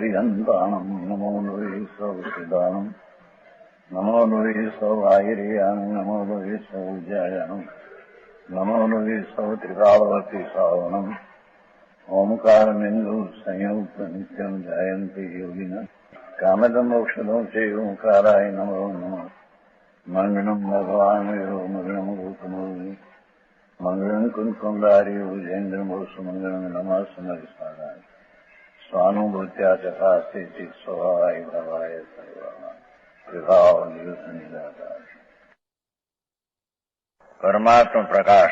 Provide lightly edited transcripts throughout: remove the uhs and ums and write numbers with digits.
सौरिहन्ताणम् नमो नुवे सौचिदानम् नमो नुवे सौभागिर्याणम् नमो नुवे सौज्यायानम् नमो नुवे सौत्रिकावती सावनम् ओंकारमिन्दु संयुक्त नित्यम् जायन्ति योगिनः कामदम् मोक्षदम् च ओंकाराय नमो नमः मंगलम् भगवान् मंगलम् गौतमोनि मंगलम् कुंकुमधारी भुजेन्द्रमोसु मंगलम् नमः समरिस्मराय स्वानुभूत्या चकास्ते चित् स्वभावाय भवाय सर्वभाव निदातार। परमात्मा प्रकाश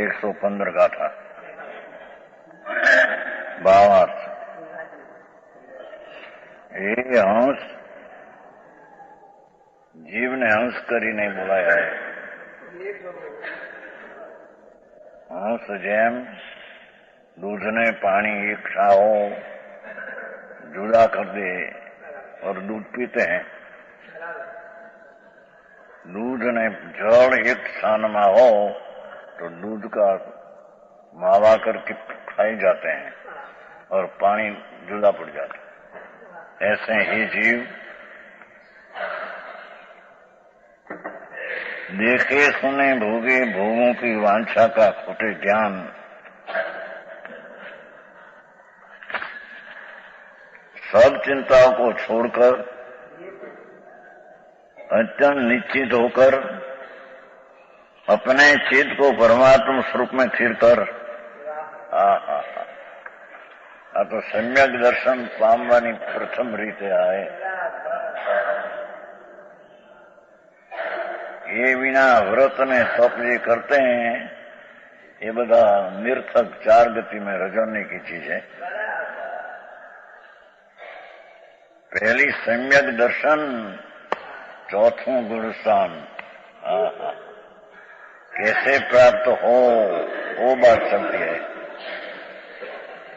115 गाथा भावार्थ। એ હંસ જીવને હંસ કરીને બોલાયા है। હંસ જેમ दूध ने पानी एक साहो जुदा कर दे और दूध पीते हैं, दूध ने जड़ एक स्थान में हो तो दूध का मावा करके खाए जाते हैं और पानी जुदा पड़ जाता है। ऐसे ही जीव देखे सुने भोगे भोगों की वांछा का खोटे ज्ञान सब चिंताओं को छोड़कर अत्यंत निश्चित होकर अपने चित्त को परमात्मा स्वरूप में स्थिर कर आ तो सम्यक दर्शन पामवानी प्रथम रीते आए। ये बिना व्रत ने तप जे करते हैं ये बधा निर्थक चार गति में रजोने की चीज है। पहली सम्यक दर्शन, चौथों गुण स्थान। कैसे प्राप्त हो वो बात चलती है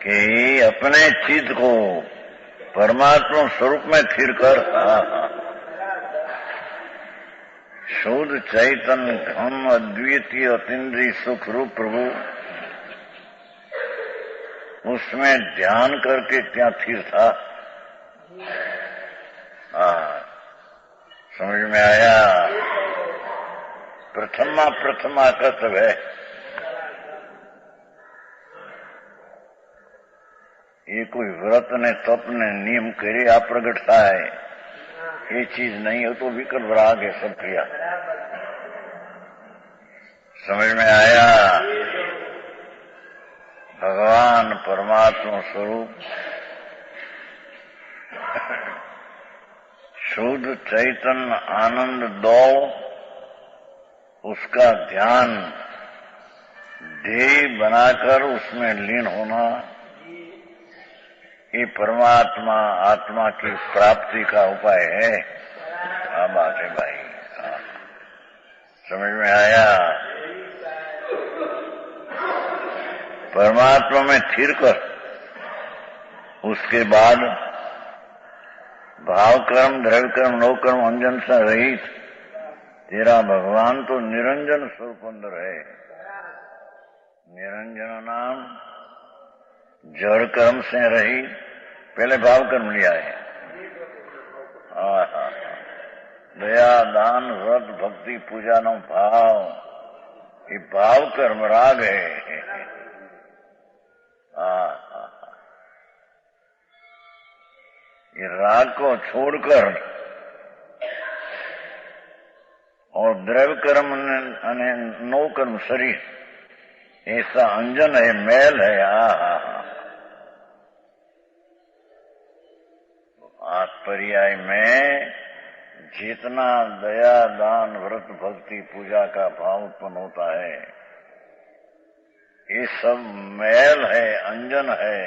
कि अपने चित्त को परमात्मा स्वरूप में स्थिर कर शुद्ध चैतन्य घन अद्वितीय अतीन्द्रिय सुख रूप प्रभु उसमें ध्यान करके क्या स्थिर था। समझ में आया। प्रथमा कर्तव्य है। ये कोई व्रत ने तप ने नियम करे आ प्रगट थाय ये चीज नहीं हो तो विकल्प राग है सब क्रिया। समझ में आया। भगवान परमात्मा स्वरूप शुद्ध चैतन्य आनंद दो उसका ध्यान ध्येय बनाकर उसमें लीन होना ये परमात्मा आत्मा की प्राप्ति का उपाय है। हाँ बात है भाई। समझ में आया। परमात्मा में स्थिर कर उसके बाद भाव कर्म द्रव्य कर्म नौ कर्म अंजन से रहित तेरा भगवान तो निरंजन स्वरूप अंदर है। निरंजन नाम जड़ कर्म से रहित पहले भाव कर्म लिया है। दया दान व्रत भक्ति पूजा नो भाव ये भाव कर्म राग है। ये राग को छोड़कर और द्रव्य कर्म અને नो कर्म शरीर ऐसा अंजन है मैल है। पर्याय में जितना दया दान व्रत भक्ति पूजा का भाव उत्पन्न होता है ये सब मैल है अंजन है।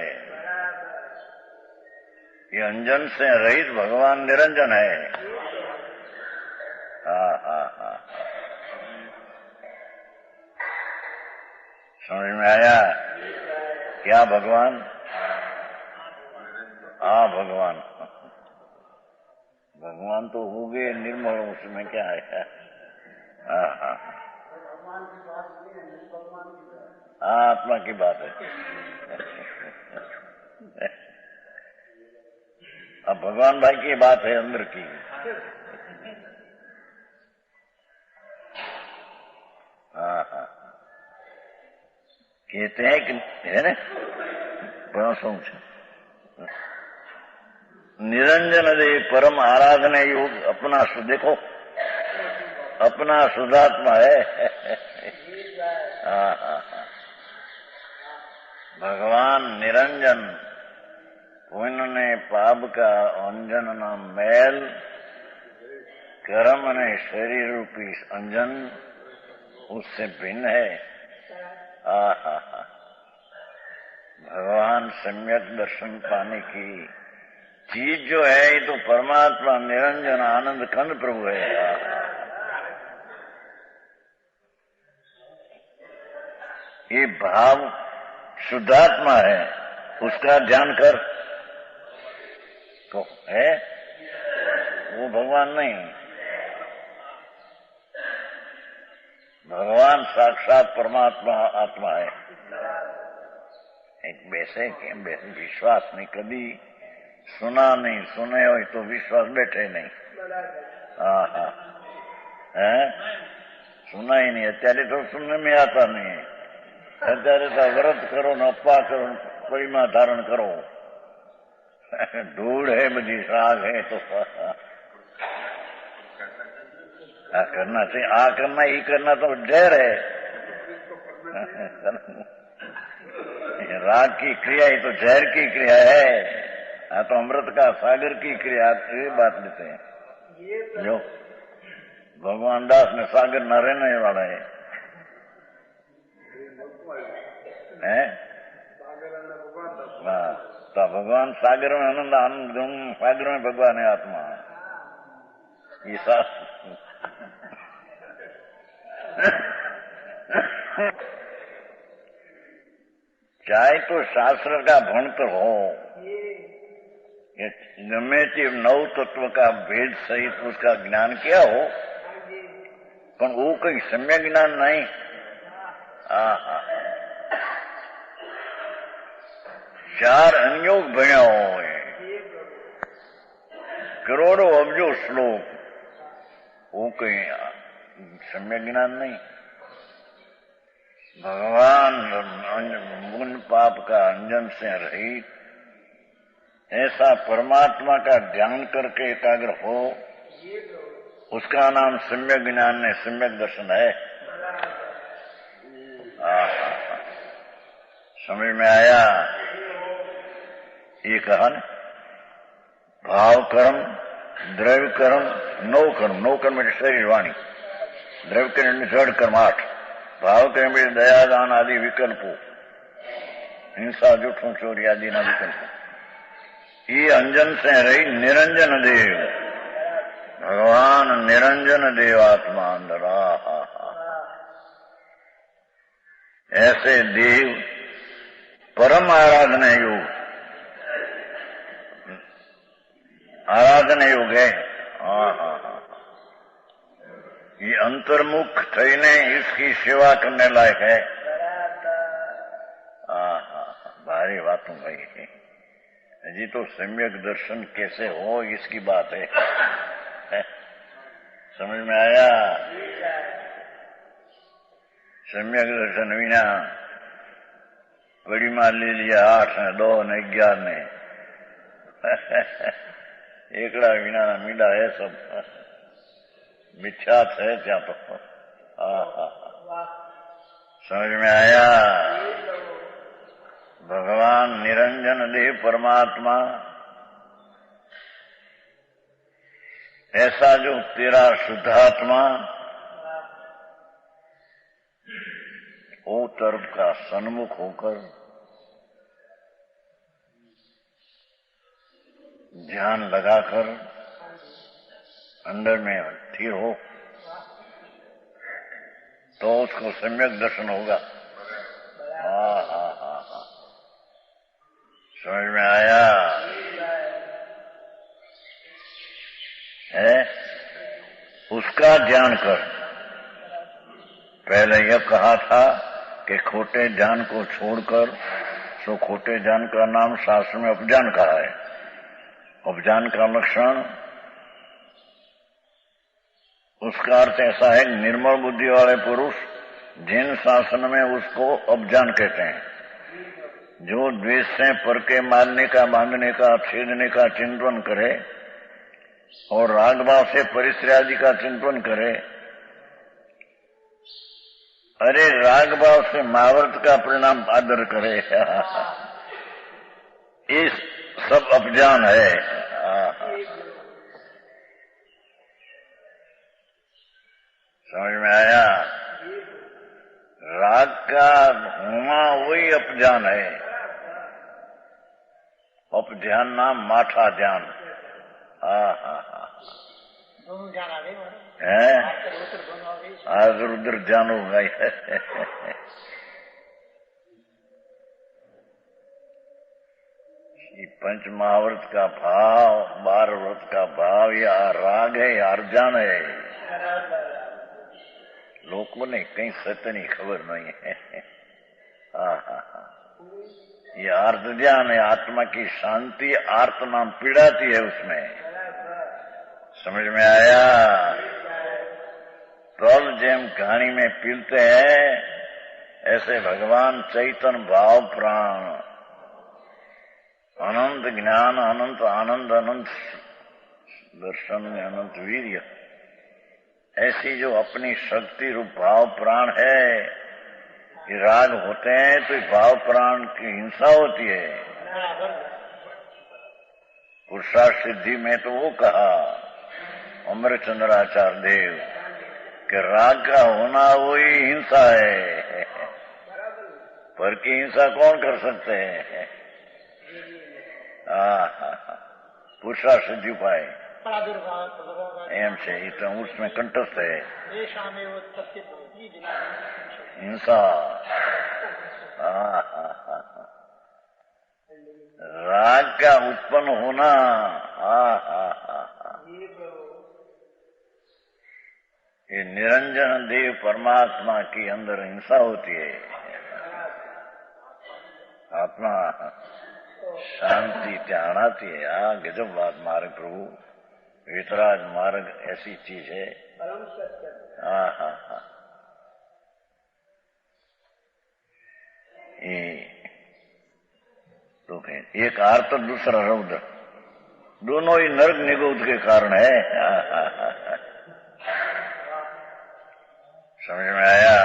ये अंजन से रहित भगवान निरंजन है। समझ में आया क्या भगवान? भगवान भगवान तो हो गए निर्मल उसमें क्या है। आत्मा की बात है। अब भगवान भाई की बात है अंदर की। हाँ हाँ, कहते हैं कि है ना बड़ा सोच निरंजन दे परम आराधना योग अपना देखो अपना शुद्धात्मा है। हाँ हाँ हाँ, भगवान निरंजन उन्होंने पाप का अंजन नाम मैल कर्म ने शरीर रूपी अंजन उससे भिन्न है। आहा, भगवान सम्यक दर्शन पाने की चीज जो है ये तो परमात्मा निरंजन आनंद कंद प्रभु है। ये भाव शुद्धात्मा है, उसका ध्यान कर तो है वो भगवान नहीं, भगवान साक्षात परमात्मा आत्मा है। एक वैसे विश्वास नहीं, कभी सुना नहीं, सुने हो तो विश्वास बैठे नहीं। हाँ हाँ, सुना ही नहीं, અત્યારે तो सुनने में आता नहीं है। અત્યારે तो व्रत करो न अप्पा करो परिमा धारण करो, धूड़ है बड़ी राग है तो आ करना चाहिए, आ करना ही करना तो जहर है। राग की क्रिया ही तो जहर की क्रिया है। हाँ तो अमृत का सागर की क्रिया, ये बात लेते हैं। जो भगवान दास ने सागर न रहने वाला है, हाँ तो भगवान सागर में आनंद आनंद सागर में भगवान है आत्मा। ये चाहे तो शास्त्र का भणतर हो, गमे ते नव तत्व का भेद सहित उसका ज्ञान क्या हो, पर वो कोई सम्यक ज्ञान नहीं। हाँ, चार अनयोग भण्या हो, करोड़ों अब्जो श्लोक, वो कोई सम्यक ज्ञान नहीं। भगवान गुण पाप का अंजन से रहित ऐसा परमात्मा का ध्यान करके एकाग्र हो, उसका नाम सम्यक ज्ञान है, सम्यक दर्शन है। समझ में आया? ये कहा न, भाव कर्म, द्रव्य कर्म, नौ कर्म, नौ कर्म शरीर वाणी, द्रव्य कर्म जड़ कर्म 8, भाव कर्म दया दान आदि विकल्पों, हिंसा जूठों चोरी आदि ना विकल्पों, ये अंजन से रही निरंजन देव, भगवान निरंजन देव आत्मा अंदर। ऐसे देव परम आराधना योग, आराधना योग है। ये अंतर्मुख थईने इसकी सेवा करने लायक है। भारी बातों भाई, जी तो सम्यक दर्शन कैसे हो इसकी बात है। समझ में आया? सम्यक दर्शन विना बड़ी मार ले लिया 8 ने 2 ने 11 ने एकड़ा विना मीडा है सब मिथ्यात है क्या तो। समझ में आया? भगवान निरंजन देव परमात्मा ऐसा जो तेरा शुद्धात्मा वो तरफ का सन्मुख होकर ध्यान लगाकर अंदर में स्थिर हो तो उसको सम्यक दर्शन होगा। समझ में आया? है उसका ध्यान कर। पहले यह कहा था कि खोटे ध्यान को छोड़कर, सो खोटे ध्यान का नाम शास्त्र में उपजान कहा है। उपजान का लक्षण, उसका अर्थ ऐसा है, निर्मल बुद्धि वाले पुरुष जिन शासन में उसको उपजान कहते हैं, जो द्वेष से पर के मारने का, बांधने का, छेदने का चिंतन करे और राग भाव से परिश्रय आदि का चिंतन करे। अरे राग भाव से महाव्रत का परिणाम आदर करे, ये सब अपजान है। समझ में आया? राग का होना वही अपजान है। अपध्यान नाम माठा ध्यान। है आज उधर ध्यान हो गई है। पंच महाव्रत का भाव, 12 व्रत का भाव, या राग है या अर्जान है, लोगों ने कहीं सत्य नहीं खबर नहीं है। ये आर्त ध्यान है, आत्मा की शांति, आर्त नाम पीड़ाती है उसमें। समझ में आया? प्रल जेम कहानी में पीलते हैं, ऐसे भगवान चैतन भाव प्राण, अनंत ज्ञान, अनंत आनंद, अनंत दर्शन, अनंत वीर्य, ऐसी जो अपनी शक्ति रूप भाव प्राण है, ये राग होते हैं तो भाव प्राण की हिंसा होती है। पुरुषार्थ सिद्धि में तो वो कहा अमरचंद्राचार्य देव कि राग का होना वही हिंसा है, पर की हिंसा कौन कर सकते हैं? पुरुषार्थ सिद्धि उपाय एम से तो उसमें कंटस्थ है हिंसा। राग का उत्पन्न होना, ये निरंजन देव परमात्मा की अंदर हिंसा होती है। आत्मा शांति त्याग आती है। गजब बात मार्ग प्रभु, वितराग मार्ग ऐसी चीज है। तो एक आर्त दूसरा रौद्र, दोनों ही नरक निगोद के कारण है। समझ में आया?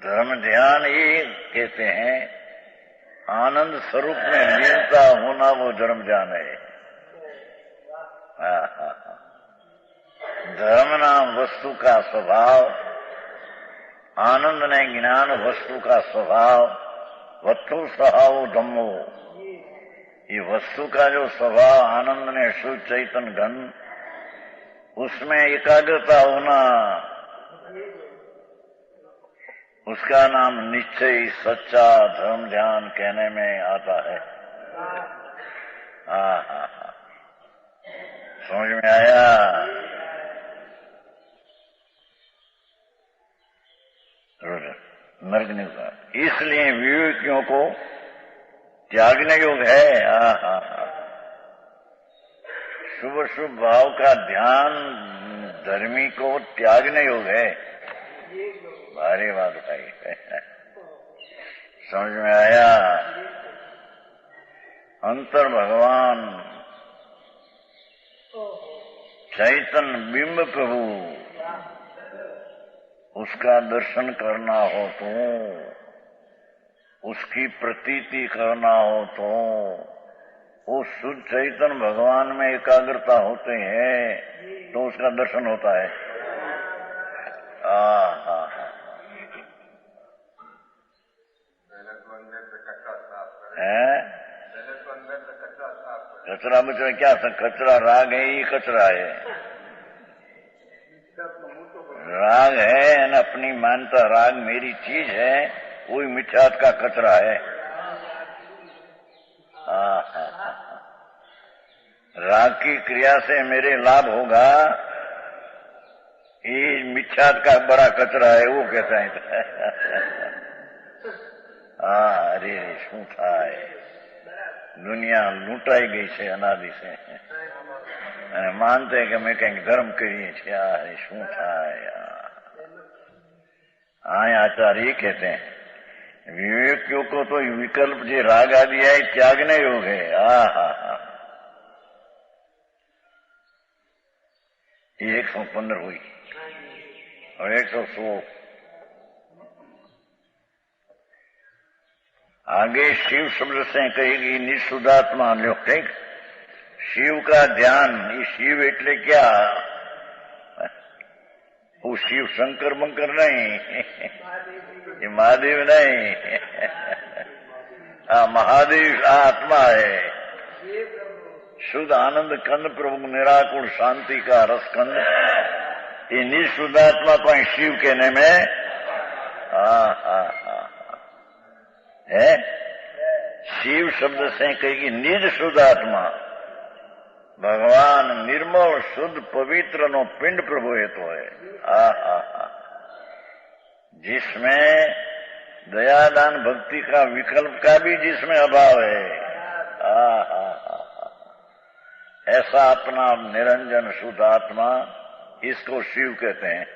धर्म ध्यान ये कहते हैं, आनंद स्वरूप में लीनता होना वो धर्म ध्यान है। धर्म नाम वस्तु का स्वभाव, आनंद ने ज्ञान वस्तु का स्वभाव, वस्तु स्वभाव धम्मो, ये वस्तु का जो स्वभाव आनंद ने शुद्ध चैतन घन, उसमें एकाग्रता होना, उसका नाम निश्चय सच्चा धर्म ध्यान कहने में आता है। समझ में आया? नर्क नहीं होगा, इसलिए विवेकियों को त्यागने योग है। शुभ शुभ भाव का ध्यान धर्मी को त्यागने योग है। भारी बात भाई। समझ में आया? अंतर भगवान चैतन बिंब प्रभु, उसका दर्शन करना हो तो, उसकी प्रतीति करना हो तो, वो शुद्ध चैतन भगवान में एकाग्रता होते हैं तो उसका दर्शन होता है। कचरा बचरा क्या? कचरा राग है, ये कचरा है। राग है न, अपनी मानता राग मेरी चीज है, वही मिथ्यात्व का कचरा है। राग की क्रिया से मेरे लाभ होगा, ये मिथ्यात्व का बड़ा कचरा है, वो कहता है। अरे शू थाय દુનિયા લૂંટાઈ ગઈ છે અનાદિ છે અને માનતે કે અમે કંઈક ધર્મ કરીએ છીએ શું થાય आचार्य ये कहते हैं विवेकियों को तो विकल्प जो राग आदि है त्यागने योग है। ये 115 हुई और 116 आगे शिव शब्द से कहेगी निःशुद्धात्मा लो ठीक। शिव का ध्यान, ये शिव એટલે क्या? वो शिव शंकर मंकर नहीं, ये महादेव नहीं, महादेव आत्मा है। शुद्ध आनंद कंद प्रभु निराकुल शांति का रस कंद, ये निःशुद्ध आत्मा को शिव कहने में है। शिव शब्द से कहेगी निज शुद्ध आत्मा, भगवान निर्मल शुद्ध पवित्र नो पिंड प्रभु हेतु है। जिसमें दयादान भक्ति का विकल्प का भी जिसमें अभाव है। ऐसा अपना निरंजन शुद्ध आत्मा, इसको शिव कहते हैं।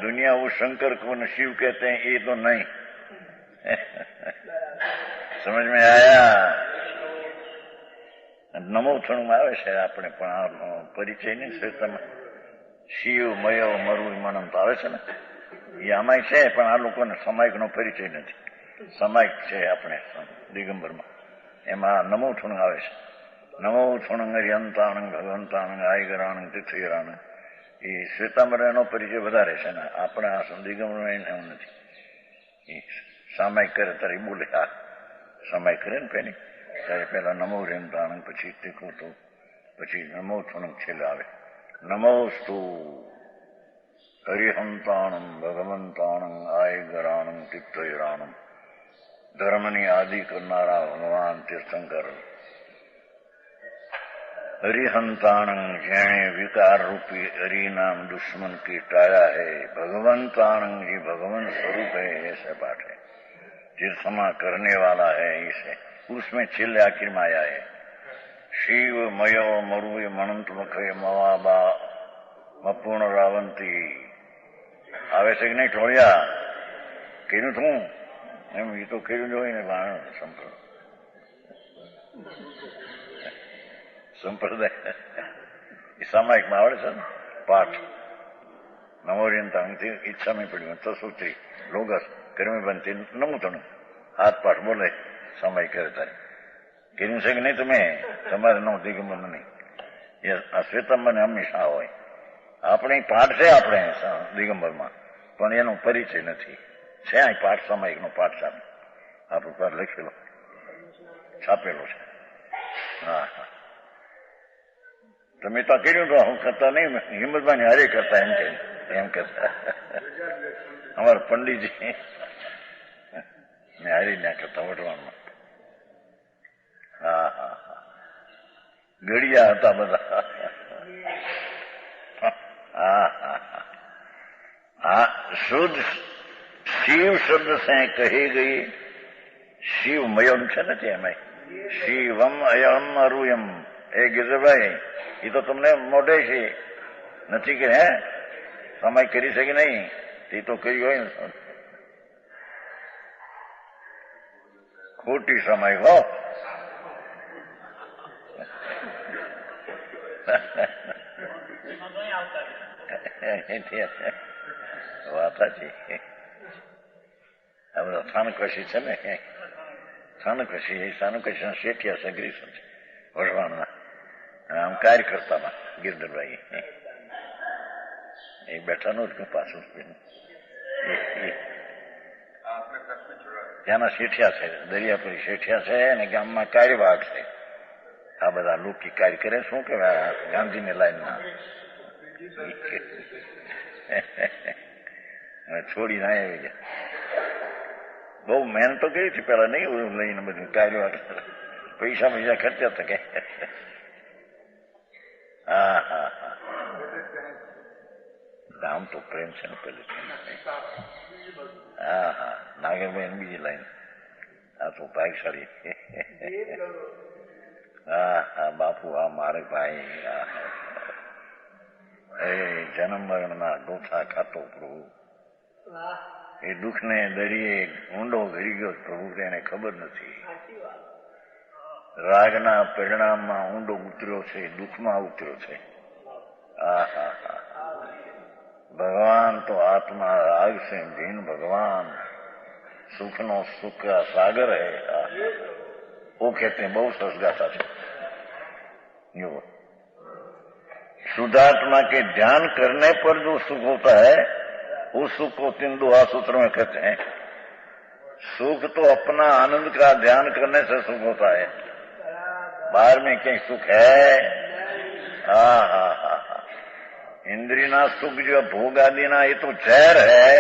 दुनिया वो शंकर को न शिव कहते हैं, ये तो नहीं। समझ में आया? નમો થણું આવે છે આપણે, પણ આ પરિચય નહીં છે તમે શિવ મયો મરુ મનમ તો આવે છે ને, એ આમાંય છે, પણ આ લોકોને સમાયિકનો પરિચય નથી. સમાયિક છે આપણે દિગંબરમાં, એમાં નમો થણું આવે છે. નમો થણું હરિયંતાણંગ ભગવંતાણંગ આયગરાણંગ તીર્થયરાણંગ, એ શ્વેતાંબર એનો પરિચય વધારે છે ને, આપણે આ દિગંબરમાં એવું નથી. એ સામાયિક કરે ત્યારે બોલે, આ સમાયિક કરે ને પેલી ત્યારે પેલા નમો રેમતાણંગ, પછી ટીકું તો પછી નમો થણંગ છેલ્લે આવે. નમોસ્તુ હરિહંતાણમ ભગવંતાણંગ આયગરાણંગ તીર્થયરાણમ. ધર્મની આદિ કરનારા ભગવાન તીર્થંકર હરિહંતાણંગ, જેણે વિકાર રૂપી હરિનામ दुश्मन की टाया है। भगवंताणंग जी भगवान स्वरूप है, ऐसे पाठ है। तीर्थमा करने वाला है, इसे उसमें छिल्ले आखिर में आया है। शिव मयो मरुए मनंत मुखे मवाबा मपूर्ण रावंती આવે છે કે નહીં? ઠોળિયા કીધું તું એમ, એ તો કીધું જ હોય ને. સંપ્રદાય એ સામાયિકમાં આવડે છે ને પાઠ. નમોરિયંતાણથી ઈચ્છામાં પડ્યું તસુત્રી લોગસ કર્મી બનતી નમુતણું હાથ પાઠ બોલે સમય કરે તારે કીધું છે કે નહીં તમે? તમારે ન દિગંબર નહીં, એ આ શ્વેતાંબરને હંમેશા હોય. આપણે પાઠ છે આપણે દિગંબરમાં, પણ એનો પરિચય નથી. છે આ પાઠ સામાયિકનો પાઠ સામે આપણો પાઠ લખેલો છાપેલો છે. હા હા, તમે તો કર્યું તો હું કરતા નહીં, હિંમતભાઈ હારે કરતા એમ કરતા અમારા પંડિતજી ને હારી ના કરતા વટવામાં. હા હા હા, ગળિયા હતા બધા. હા હા હા, શુદ્ધ શિવ શબ્દ से કહી ગઈ. શિવ મયમ છે નથી એમાં, શિવમ અયમ અરુયમ. એ ગિરભાઈ, એ તો તમને મોઢે છે નથી કે હે સમય કરી શકે નહીં, એ તો કર્યું હોય ને. ખોટી સમય હો. વાત સાચી. આ બધા સ્થાનકવાસી છે ને, સ્થાનકવાસી એ સ્થાનકવાસી શેઠિયા છે ગ્રીસન છે વઢવાણના. આમ કાર્યકર્તામાં ગિરધરભાઈ એ બેઠાનું જ પાછું ત્યાંના શેઠિયા છે, દરિયાપુરી શેઠિયા છે અને ગામમાં કાર્યવાહક છે. આ બધા લોકી કાર્ય કરે. શું કહેવાય ગાંધીની લાઈનમાં છોડી ના આવી ગયા. બહુ મહેનત તો કરી હતી પેલા, નહીં લઈને બધું કાર્યવાહક પૈસા ખર્ચ્યા હતા કે. હા હા હા, આમ તો પ્રેમ છે ને પેલી. હા હા, નાગરભાઈ બીજી લાઈન. આ તો ભાગશાળી. બાપુ આ મારે ભાઈ એ જન્મ મરણના ડોથા ખાતો પ્રભુ એ દુઃખને દરિયે ઊંડો ઘરી ગયો પ્રભુ એને ખબર નથી. રાગના પરિણામમાં ઊંડો ઉતર્યો છે, દુઃખમાં ઉતર્યો છે. भगवान तो आत्मा राग से दीन भगवान सुख नो सुख का सागर है. वो कहते हैं बहुत सरस गाथा है. शुद्धात्मा के ध्यान करने पर जो सुख होता है उस सुख को तीन दोहा सूत्र में कहते हैं. सुख तो अपना आनंद का ध्यान करने से सुख होता है, बाहर में कहीं सुख है? इंद्रिय ना सुख जो भोग आदि ना ये तो जहर है.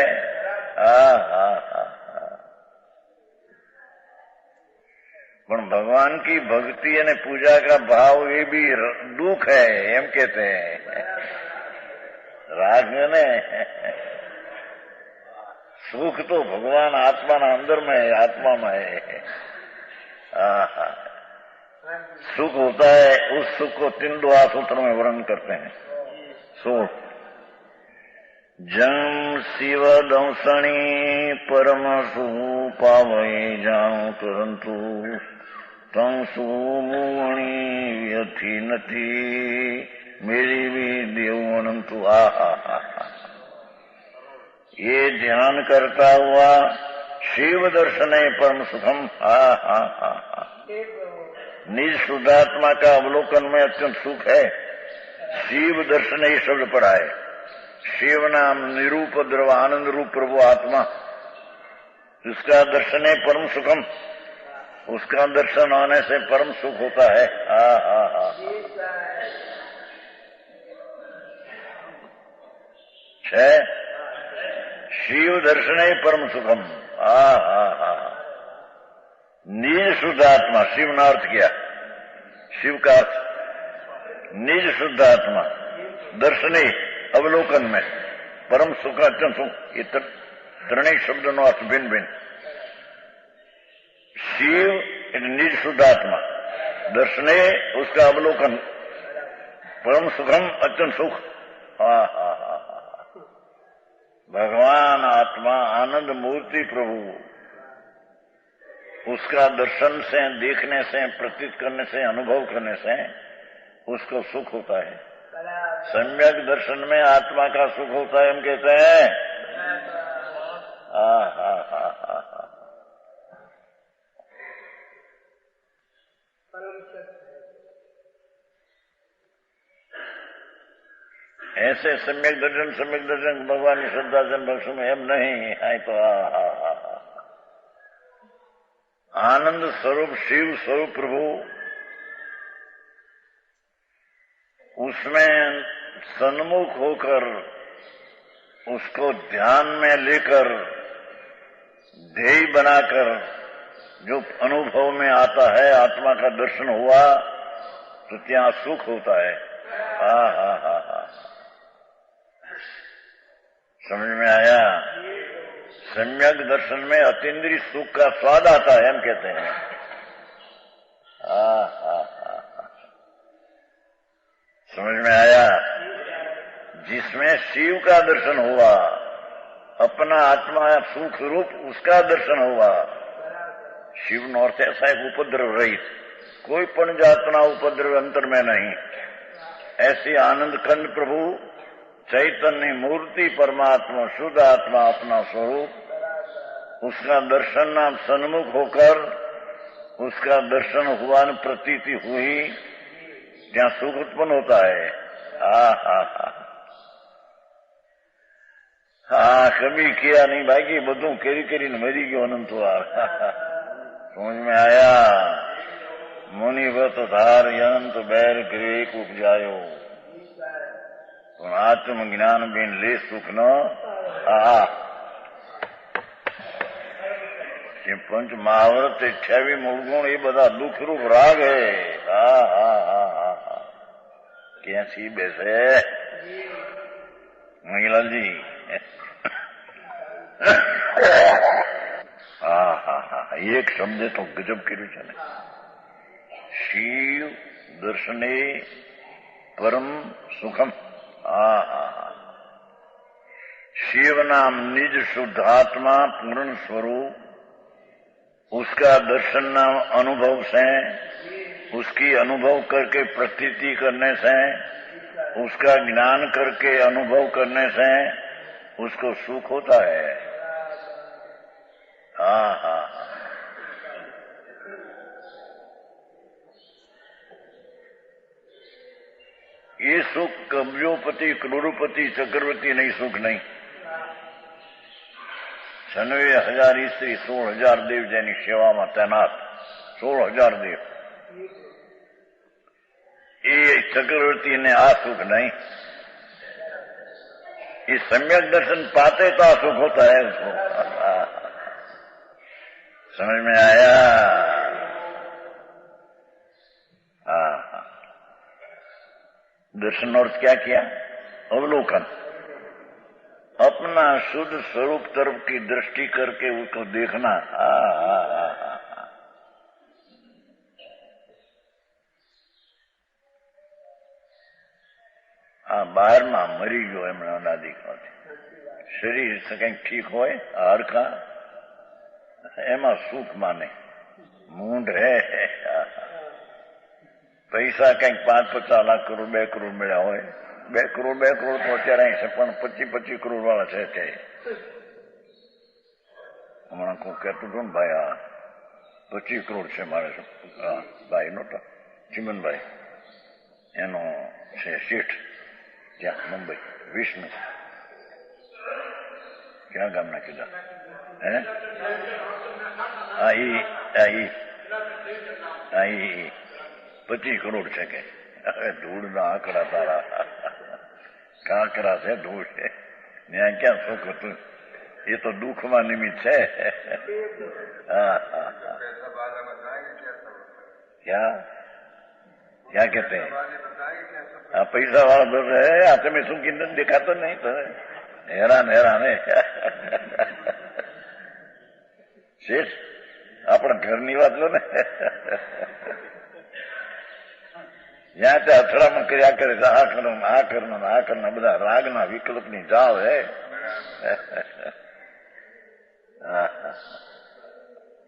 पर भगवान की भक्ति और पूजा का भाव ये भी दुख है एम कहते हैं. राग ने सुख तो भगवान आत्मा ना अंदर में है, आत्मा में है. सुख होता है, उस सुख को तीन दोहा सूत्र में वर्णन करते हैं. सो जम शिव दंसणी परम सु पावई जाऊं तुरंतु तम सु मुवणी व्यथी नथी मेरी भी देव अनंतु. ये ध्यान करता हुआ शिव दर्शन परम सुखम. निज शुद्धात्मा का अवलोकन में अत्यंत सुख है. शिव दर्शन ही शब्द पड़ा है. शिव नाम निरूप द्रव आनंद रूप प्रभु आत्मा, उसका दर्शन है परम सुखम. उसका दर्शन होने से परम सुख होता है. शिव दर्शन ही परम सुखम. निज शुद्धात्मा, शिव ने अर्थ किया, शिव का अर्थ निज शुद्ध आत्मा दर्शने अवलोकन में परम सुख अत्यंत सुख. ये त्रणेय शब्द नो अर्थ भिन्न भिन्न. शिव निज शुद्ध आत्मा, दर्शने उसका अवलोकन, परम सुखम अत्यंत सुख. भगवान आत्मा आनंद मूर्ति प्रभु, उसका दर्शन से, देखने से, प्रतीत करने से, अनुभव करने से उसको सुख होता है. सम्यक दर्शन में आत्मा का सुख होता है हम कहते हैं. ऐसे सम्यक दर्शन भगवान की श्रद्धा जन बख्श में हम नहीं है. तो आनंद स्वरूप शिव स्वरूप प्रभु, उसमें सन्मुख होकर उसको ध्यान में लेकर ध्येय बनाकर जो अनुभव में आता है, आत्मा का दर्शन हुआ तो ત્યાં सुख होता है. समझ में आया? सम्यक दर्शन में अतीन्द्रिय सुख का स्वाद आता है हम कहते हैं. समझ में आया? जिसमें शिव का दर्शन हुआ, अपना आत्मा सुख रूप उसका दर्शन हुआ. शिव नो अर्थ ऐसा एक उपद्रव रहित, कोई पण जातना उपद्रव अंतर में नहीं. ऐसी आनंद कंद प्रभु चैतन्य मूर्ति परमात्मा शुद्ध आत्मा अपना स्वरूप, उसका दर्शन नाम सन्मुख होकर उसका दर्शन हुआ न प्रतीति हुई, ત્યાં સુખ उत्पन्न होता है. कभी किया नहीं बाकी બધું केरी मरी गयो अनंतवार. समझ में आया? मुनिवत धार अनंत बैर ग्रेक उपजायो, आत्म ज्ञान बिन ले सुख न. पंच महावरत 28 मूलगुण ये બધા दुख रूप राग है. कैसी बैसे मंगीलाल जी? एक समझे तो गजब કર્યું છે ને. शिव दर्शने परम सुखम। शिव नाम निज शुद्धात्मा पूर्ण स्वरूप, उसका दर्शन नाम अनुभव से, उसकी अनुभव करके प्रतीति करने से, उसका ज्ञान करके अनुभव करने से उसको सुख होता है। ये सुख कब्जोपति, करोड़पति, चक्रवर्ती नहीं, सुख नहीं। 96,000 स्त्री, 16,000 देव જેની સેવામાં તૈનાત, 16,000 દેવ। ये चक्रवर्ती ने आ सुख नहीं। ये सम्यक दर्शन पाते तो आ सुख होता है उसको। समझ में आया? दर्शन और क्या किया? अवलोकन। अपना शुद्ध स्वरूप तरफ की दृष्टि करके उसको देखना। બહારમાં મરી ગયો એમણે અનાદિકાળથી, શરીર કંઈક ઠીક હોય હાડકા, એમાં સુખ માને, મૂંઢ હે, પૈસા કંઈક 5-50 લાખ કરોડ 2 કરોડ મળ્યા હોય, 2 કરોડ તો અત્યારે છે, પણ 25 કરોડ વાળા છે તે હમણાં કોઈ કહેતું હતું ને ભાઈ, 25 કરોડ છે મારે ભાઈ નહોતા, ચિમનભાઈ એનો છે શેઠ ત્યાં મુંબઈ, વિષ્ણુ ક્યાં ગામના કીધા હે? આ 25 કરોડ છે કે ધૂળના આંકડા તારા કાંકરા છે, ધૂળ છે, ત્યાં ક્યાં સુખ હતું? એ તો દુઃખમાં નિમિત્ત છે। क्या कहते हैं? पैसा वाला दर है, हाथ में सुखी देखा तो नहीं तो हैरान है। શેઠ આપણા ઘરની વાત લો ને, જ્યાં ત્યાં અથડામણ કર્યા કરે છે, આ કરના બધા રાગના વિકલ્પની જાળ હે।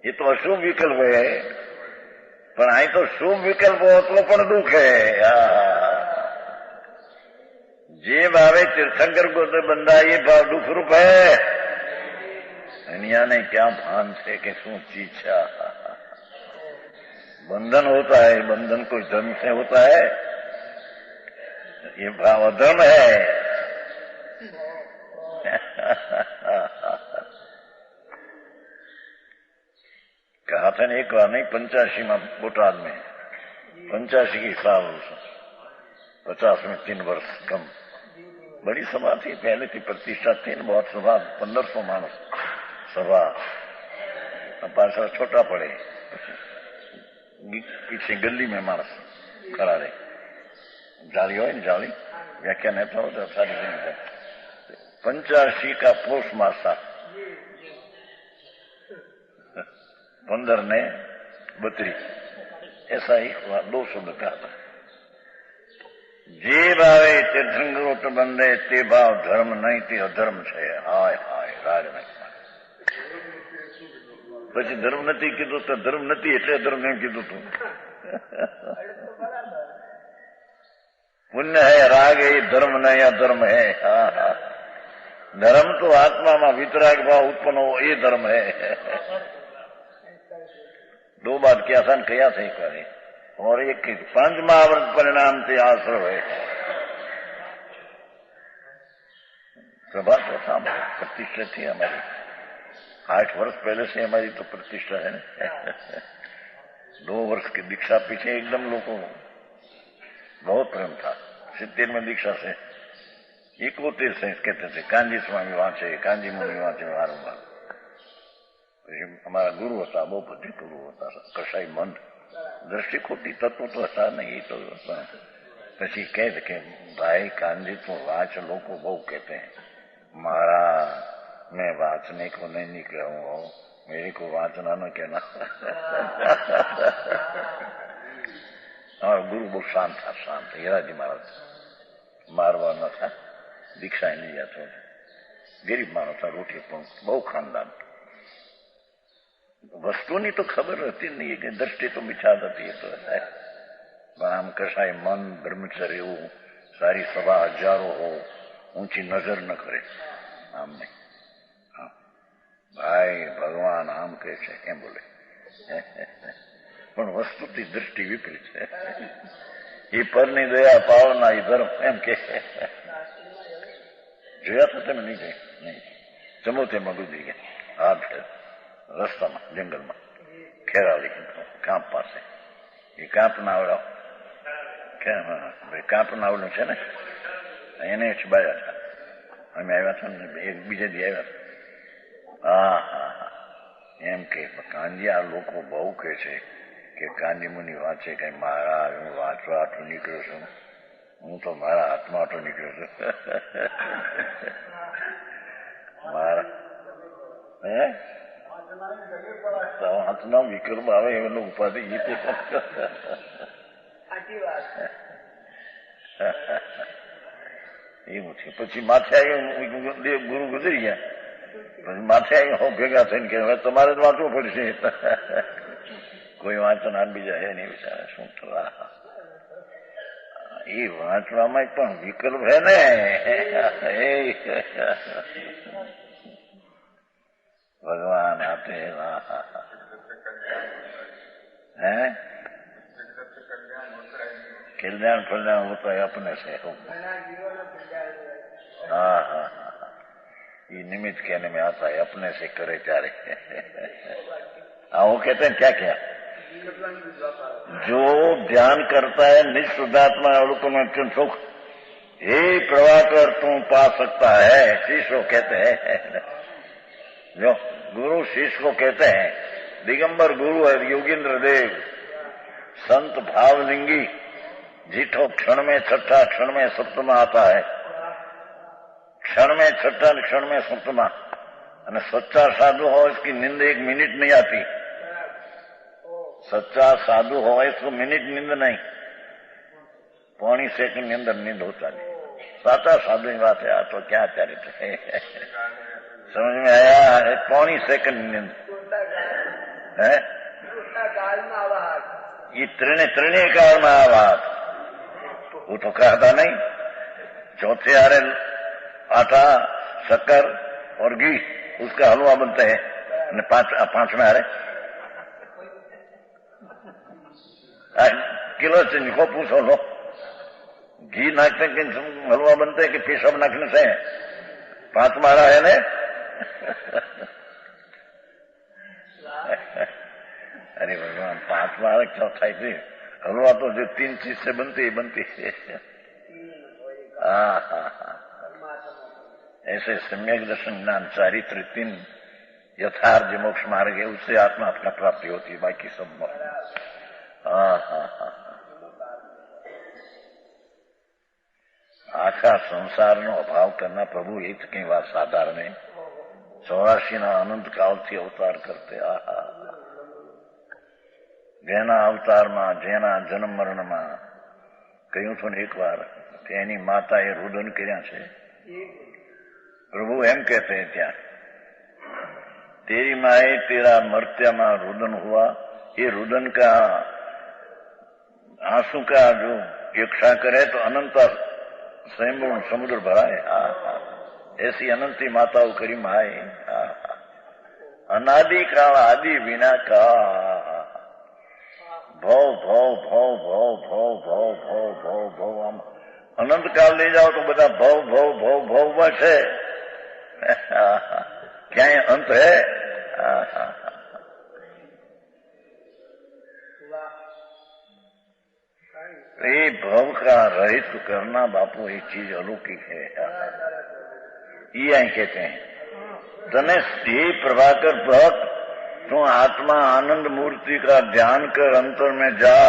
એ તો અશુભ વિકલ્પ હે, પણ અહીં તો શુભ વિકલ્પ હો તો પણ દુઃખ હે। જે ભાવે तीर्थंकर को तो बंदा ये भाव दुख रूप है। दुनिया ने क्या भान से कि शू चीज है? बंधन होता है, बंधन कोई धर्म से होता है? ये भाव अधर्म है। कहा था एक बार नहीं, 85 में बोटाद में, 85 की साल, 50 में 3 वर्ष कम, बड़ी सभा थी, पहले थी प्रतिष्ठा थी, बहुत सभा, 1500 मानस सभा। पास छोटा पड़े, पीछे गली में मानस खड़ा रहे, जाली हो जाली व्याख्यान है तो सारी दिन। 85 का पोष मासा 15 ने 32, ऐसा ही 200 कहा था। જે ભાવે તીર્થંકરોટ બંધે તે ભાવ ધર્મ નહીં, તે અધર્મ છે। હાય હાય રાગ નહીં। પછી ધર્મ નથી કીધું તો ધર્મ નથી એટલે અધર્મ એમ કીધું તું। પુણ્ય હે રાગ એ ધર્મ નહીં, અધર્મ હે। ધર્મ તો આત્મામાં વિતરાગ ભાવ ઉત્પન્ન हो એ ધર્મ है। 2 बात क्या सन कया से करे, और एक 5 महाव्रत परिणाम से आश्रय है। प्रभात होता प्रतिष्ठा थी हमारी, 8 वर्ष पहले से हमारी तो प्रतिष्ठा है। 2 वर्ष की दीक्षा पीछे एकदम लोगों को बहुत प्रेम था। 70 में दीक्षा से 71 से कहते थे कांजी स्वामी वांचे, कांजी मुनि वांचे वारंवार। हमारा गुरु था, बहुपति गुरु होता, कसाई मंद, दृष्टि खोटी तत्व तो था नहीं तो। પછી કહે કે ભાઈ કાંજી तो वाच लोग बहुत कहते हैं, महाराज मैं वाचने को नहीं निकला हूँ, मेरे को वाचना न कहना। हमारा गुरु बहुत शांत था, शांत हीराजी महाराज, मारवा न था, दीक्षा नहीं लिया था, गरीब मानव था, रोटी बहु खानदान। वस्तुની તો ખબર હતી નહીં કે દ્રષ્ટિ તો મિછાદ હતી, એ તો है, પણ આમ કશાય મન બ્રહ્મચર્ય એવું, સારી સભા હજારો हो, ऊंची नजर न करे, આમ નહીં। हाँ भाई भगवान आम કહે છે એમ બોલે, પણ વસ્તુથી દૃષ્ટિ વિપરીત છે। એ પરની દયા પાવના એ ધર્મ એમ કે જોયા તો તમે નહીં જોઈ? નહીં, ચમોતેરમાં ગુજરી ગયા। હા રસ્તામાં જંગલમાં ખેરાલી કાંપ પાસે, એ કાંપના આવડા કાંપના આવડું છે ને, એને છબાયા હતા, અમે આવ્યા હતા ને એક બીજે દી આવ્યા હતા। હા હા હા એમ કે કાંજી આ લોકો બહુ કે છે કે કાંજી મુનિ વાંચે કઈ મારા હું વાંચવા આટલું નીકળ્યો છું, હું તો મારા હાથમાં આટલું નીકળ્યો છું। મારા હે હાથના વિક્રમ આવે એનો ઉપાધિ ગીતે એવું છે। પછી માથે આવી ગુરુ ગુજરી ગયા, પછી માથે આવી ભેગા થઈને કે હવે તમારે જ વાંચવું પડશે। કોઈ વાંચનાર બીજા હે નહીં બિચારા, શું થવા? એ વાંચવામાં પણ વિકલ્પ હે ને, भगवान आते हैं हैं, कल्याण कल्याण होता है अपने से। हाँ हाँ हाँ, ये निमित्त कहने में आता है अपने से करे चारे। हाँ वो कहते हैं क्या क्या, जो ध्यान करता है निष्ठुदात्मा अवलोकन सुख, हे प्रभाकर तू पा सकता है, शिष्य कहते हैं। जो गुरु शिष्य को कहते हैं, दिगंबर गुरु है योगेंद्र देव, संत भावलिंगी, जीठो क्षण में छठा क्षण में सप्तमा आता है, क्षण में छठा क्षण में सप्तमा। અને सच्चा साधु हो इसकी नींद एक मिनट नहीं आती, सच्चा साधु हो इसको मिनट नींद नहीं, पौनी सेकंड अंदर नींद होता नहीं। साचा साधु की बात है, आ तो क्या चरित्र है, समझ में आया? पौनी सेकंड नींद है, ये त्रिणे काल में आवाज, वो तो कहता नहीं। चौथे आरे आटा शक्कर और घी उसका हलवा बनता है, पांचवें आरे किलो से निको पूछो लो, घी नाचने के हलवा बनते है कि पेशाब नाचने से? पांच मारा है ने। अरे भगवान, पांच मारा चौथाई थी हलवा तो जो तीन चीज से बनती है हाँ हाँ हाँ, ऐसे सम्यक दर्शन ज्ञान चारित्र तीन यथार्थ मोक्ष मार्ग है, उससे आत्मा अपना प्राप्ति होती है, बाकी सब हाँ हाँ हाँ। આખા સંસારનો અભાવ કરનાર પ્રભુ એ જ કઈ વાત સાધારણ નહીં। 84 અનંત કાળથી અવતાર કરતે, આહા, જેના અવતારમાં જેના જન્મ મરણમાં કહ્યું છું ને એક વાર કે એની માતાએ રુદન કર્યા છે। પ્રભુ એમ કહેते हैं ત્યાં, तेरी माए तेरा मर्त्यामा रुदन हुआ, ये रुदन का आंसू का जो इच्छा करे तो अनंत स्वयं समुद्र भरा है। ऐसी अनंती माताओं करी माए, अनादि काल आदि विना का भव भव भव भव भव भव भव भव भव आम अनंत काल ले जाओ तो बता भव भव भव भव बस है, क्या ये अंत है? ये भव का रहित करना बापू एक चीज अलौकिक है। ये कहते हैं तने ये प्रभाकर भक्त, तू आत्मा आनंद मूर्ति का ध्यान कर, अंतर में जा,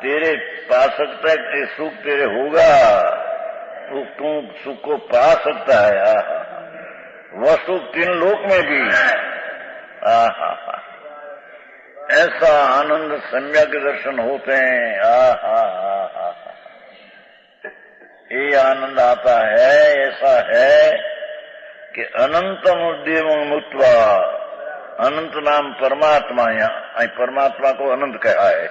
तेरे पा सकता है सुख, तेरे होगा तू सुख को पा सकता है। वह सुख तीन लोक में भी, ऐसा आनंद सम्यक दर्शन होते हैं। हा ये आनंद आता है, ऐसा है कि अनंतम देवं मुक्त्वा, अनंत नाम परमात्मा, यहाँ परमात्मा को अनंत कहा है,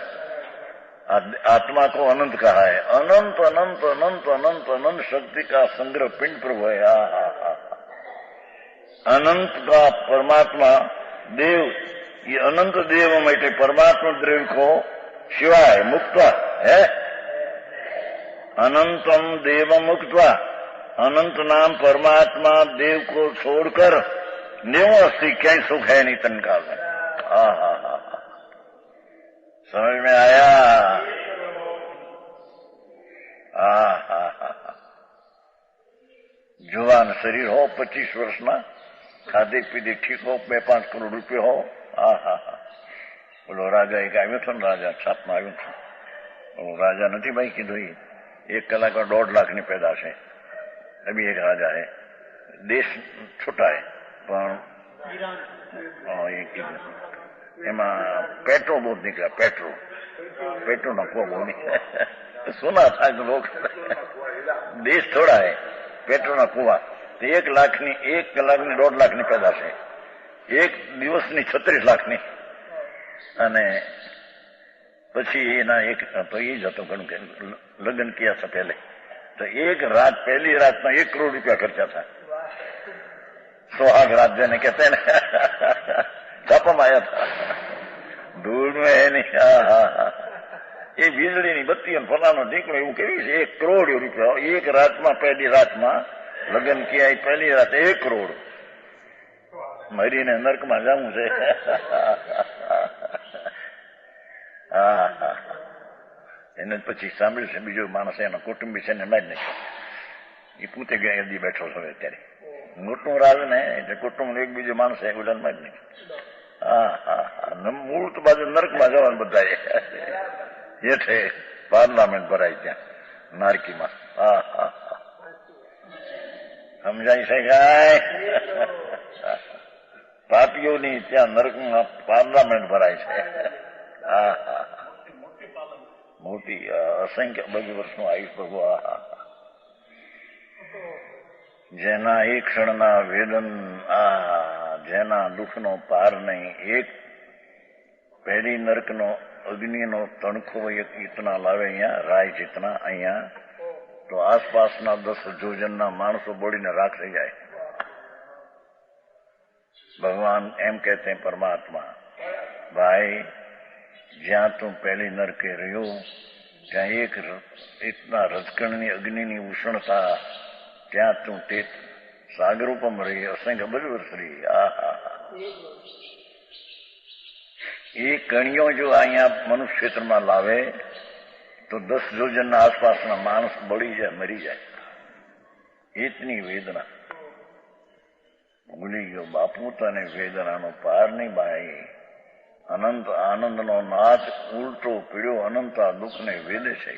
आत्मा को अनंत कहा है। अनंत अनंत अनंत अनंत अनंत शक्ति का संग्रह पिंड प्रभु है। अनंत का परमात्मा देव, ये अनंत देव में परमात्मा देव को शिवाय मुक्त है। अनंतम देव मुक्त्वा, अनंत नाम परमात्मा देव को छोड़कर नेव अस्थि, कहीं सुख है नहीं तनकाल में। समझ में आया? जुवान शरीर हो, 25 વર્ષના, ખાધે પીધે ઠીક હો, 2-5 કરોડ રૂપિયા હો, બોલો રાજા એક આવ્યો હતો ને, રાજા છાપમાં આવ્યો હતો, રાજા નથી ભાઈ કીધું, 1 કલાક 1.5 લાખની પેદાશ है, अभी एक राजा है, देश छोटा है પણ એમાં પેટ્રોલ બહુ નીકળ્યા, पेट्रोल ना कुआ बहुत नहीं सुना था कि लोग, देश थोड़ा है, पेट्रोल ना कुआ, 1 લાખની 1 કલાકની 1.5 લાખની પેદાશ છે, 1 દિવસની 36 લાખની, અને પછી એના એક તો એ જ હતો ઘણું કે લગ્ન किया था पहले, तो एक रात, पहली रात में 1 करोड़ रुपया खर्चा था, सुहाग रात देने कहते हैं ना, छापा आया था, धूल में है नहीं। ये વીજળી ની બત્તી અને ફલાનો ઢીકણો એવું કેવી છે, 1 કરોડ રૂપિયા, એક રાતમાં, પહેલી રાતમાં લગ્ન किया, પહેલી રાત 1 કરોડ, મરીને નર્કમાં જવું છે। એને પછી સાંભળ્યું છે બીજો માણસ, એનો કુટુંબી છે ને મારી નાખ્યો, એ પોતે ગેરદી બેઠો છે અત્યારે, મોટું રાજ ને એટલે કુટુંબ એક બીજો માણસ છે, ઉડાન મારી નાખ્યો। મૂળ તો બાજુ નર્કમાં જવાનું બધા હેઠે પાર્લામેન્ટ ભરાય ત્યાં નારકીમાં। સમજાય છે કાંઈ? પાપીઓની ત્યાં નર્કમાં પાર્લામેન્ટ ભરાય છે। મોટી અસંખ્ય બધી વર્ષનું આયુષ પ્રભુ। જેના એક ક્ષણના વેદન, જેના દુઃખનો પાર નહીં, એક પહેલી નર્કનો અગ્નિનો તણખો ઇતના લાવે અહીંયા, રાય ચિતના અહીંયા, તો આસપાસના 10 જોજનના માણસો બોડીને રાખ થઈ જાય। ભગવાન એમ કહેते हैं परमात्मा, भाई જ્યાં તું પહેલી નરકે રહ્યો ત્યાં એક ઇતના રજકણની અગ્નિની ઉષ્ણતા, ત્યાં તું તે સાગરૂપમ રહી, અસંખ્ય બધી વર્ષ રહી। એ કણીઓ જો અહીંયા મનુષ્ય ક્ષેત્રમાં લાવે તો 10 જોજનના આસપાસના માણસ બળી જાય, મરી જાય। એટલી વેદના, ભૂલી ગયો બાપુ તને વેદનાનો પાર નહીં ભાઈ। અનંત આનંદનો નાદ ઉલટો પીડ્યો, અનંત દુઃખને વેદે છે।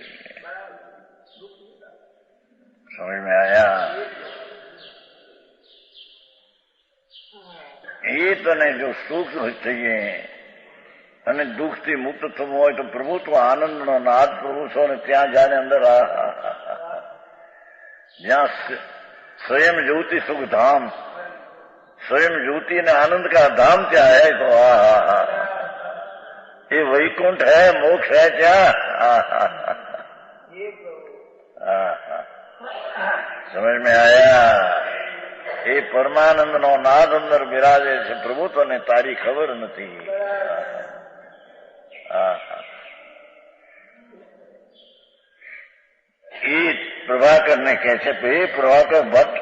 સમજ में आया? એ તને જો સુખ चाहिए અને દુઃખથી મુક્ત થવું હોય તો પ્રભુ તો આનંદનો નાદ પ્રભુ છો ને ત્યાં જાને અંદર જ્યાં स्वयं ज्योति सुख धाम, स्वयं ज्योति ने आनंद का धाम क्या है, तो ये वैकुंठ है, मोक्ष है क्या? समझ में आया? ये परमानंद नो नाद अंदर बिराजे છે પ્રભુ, તને તારી ખબર નથી। ये प्रभाकर ने कैसे पे, प्रभाकर भट्ट,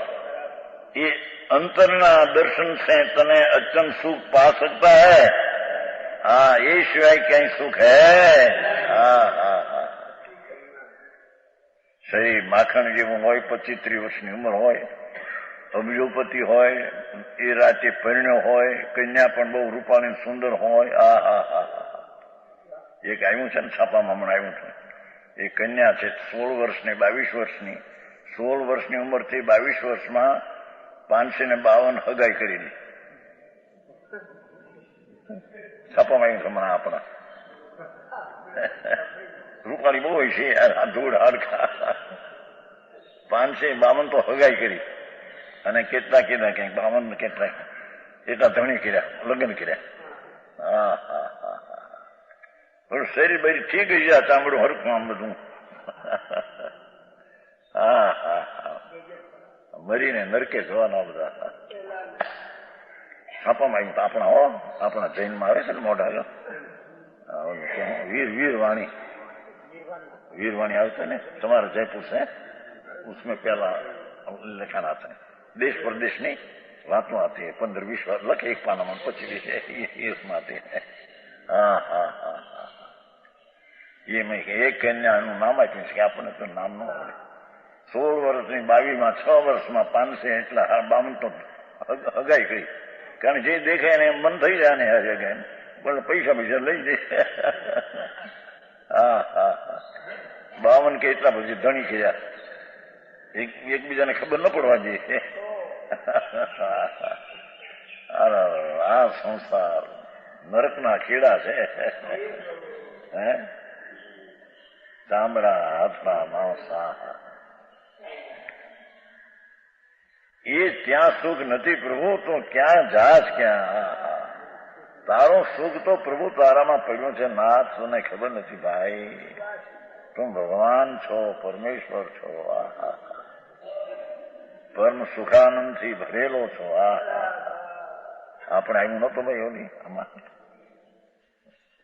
ये अंतरना दर्शन से तने अचन सुख पा सकता है? ये सिवाय कहीं सुख है? सही माखण जेवुं होय, 25-30 વર્ષની ઉંમર હોય, અબજોપતિ હોય, એ રાતે પરણ્યો હોય, કન્યા પણ બહુ રૂપાળી સુંદર હોય। એક આવ્યું છે ને છાપામાં, હમણાં આવ્યું છે, એ કન્યા છે 16 વર્ષની, 22 વર્ષની, 16 વર્ષની ઉંમરથી 22 વર્ષમાં 552 હગાઈ કરી દી। છાપામાં હમણાં આપણા રૂપાળી બહુ હોય છે યાર, આ ધૂળ હાડકા. 552 તો હગાઈ કરી અને કેટલા કીધા ક્યાંક 52 કેટલા એટલા ધણી કર્યા, લગ્ન કર્યા. હા હા હા હા, શરીર બરી ઠીક છે, આ ચામડું હરખું આમ બધું. હા હા હા, મરીને નરકે જવાના બધા. છાપામાં આપણા હો, આપણા જૈનમાં આવે છે ને મોઢા વીરવાણી, વીरवाणी આવતા ને તમારા जयपुर से, उसमें पहला लिखा आता है, देश प्रदेश नहीं बातों आती है, 15-20 लख एक पाना में 25 ये उसमें आती है. हाँ हाँ हाँ हाँ, ये मैं एक कन्याનું નામ આપ્યું છે કે આપણને તો નામ ન આવડે. 16 વર્ષની 22માં 6 વર્ષમાં 500 એટલા 52 તો હગાઈ ગઈ. કારણ જે દેખાય એને મન થઈ જાય ને હગાય, પણ પૈસા લઈ જાય. હા હા હા, 52 કે એટલા પછી ધણી કર્યા, એકબીજાને ખબર ન પડવા દે. આ સંસાર નરકના કીડા છે. હે, ચામડા હાથના માંસા, એ ત્યાં સુખ નથી પ્રભુ, તો ક્યાં જાશ ક્યાં? તારો સુખ તો પ્રભુ તારામાં પડ્યું છે નાથ, તને ખબર નથી ભાઈ, તું ભગવાન છો, પરમેશ્વર છો. પરમ સુખાનંદથી ભરેલો છો. આપણે આવ્યું નહોતો ભાઈ ઓલી આમાં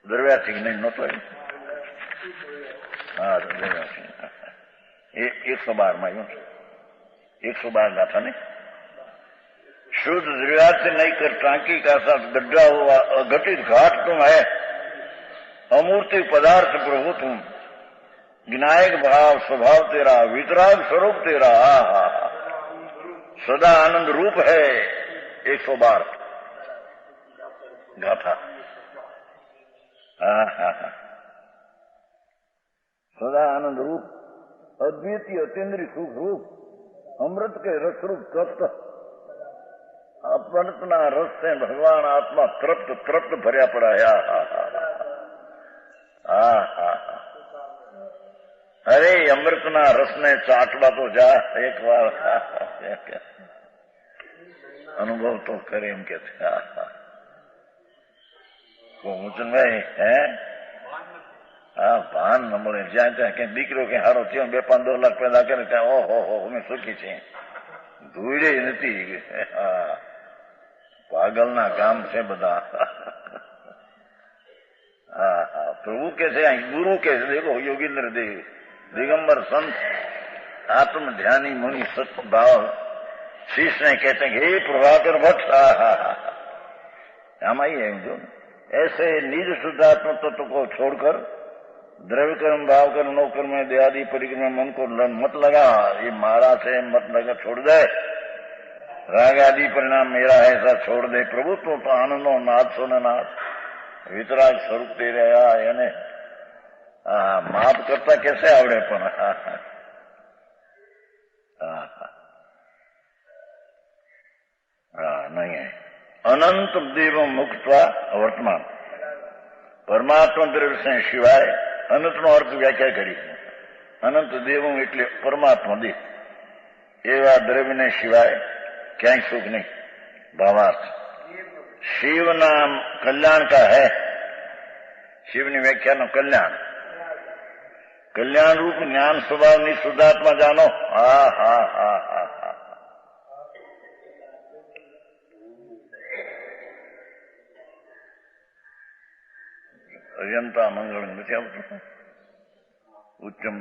દરવ્યાથી નહીં નહોતો આવ્યું. હા, દરવ્યાથી એ 112 માં આવ્યું છે. 112 गाथा ने शुद्ध द्रव्यात से नहीं कर टांकी का साथ गड्ढा हुआ अघटित घाट तुम है, अमूर्ति पदार्थ प्रभु तुम, विनायक भाव स्वभाव तेरा, वितराग स्वरूप तेरा. हा हा, सदा आनंद रूप है. 112 गाथा. हा हा हा, सदा आनंद रूप, अद्वितीय अतीन्द्रिय सुख रूप, अमृत के रस रूप तृप्त, अमृतना रस से भगवान आत्मा तृप्त तृप्त भर्या पड़ा है. हा हा हा, अरे अमृतना रस ने चाटवा तो जा एक बार, अनुभव तो करे एम के मुचनभाई है. હા, ભાન ન મળે. જ્યાં ત્યાં કઈ દીકરો કઈ હારો થયો 2-5-10 લાખ પેદા કરે ત્યાં ઓહો હો અમે સુખી છીએ, ધૂળે નથી. હા, પાગલના કામ છે બધા. હા હા, પ્રભુ કે છે, ગુરુ કે છે, દેખો યોગીન્દ્ર દેવ दिगंबर संत आत्म ध्यानी मुनि सत्भाव शीश ने कहते हैं हे प्रभाकर भट्ट. हम आई है जो ऐसे निज शुद्धात्म तत्व को छोड़कर द्रव्य कर्म भाव कर्म नो कर्म में देहादि परिक्रम मन को मत लगा, ये मारा से मत लगा, छोड़ दे. राग आदि परिणाम मेरा है ऐसा छोड़ दे. प्रभु तो आनंदो नाथ सोने नाथ वितराग स्वरूप दे रहा यानी माफ करता कैसे आवड़े पण. नहीं है. अनंत देव मुक्त वर्तमान परमात्मा द्रव्य से सिवाय अनंत નો અર્થ વ્યાખ્યા કરી. અનંત દેવો એટલે પરમાત્મા દેવ, એવા દ્રવ્યને સિવાય ક્યાંય સુખ નહીં. ભાવાર્થ शिव नाम कल्याण का है. शिवની વ્યાખ્યાનો કલ્યાણ, कल्याण रूप ज्ञान स्वभाव ની શુદ્ધાત્મા જાનો. હા હા હા હા હા, અજંતા મંગળ નથી આવતું, ઉચ્ચમ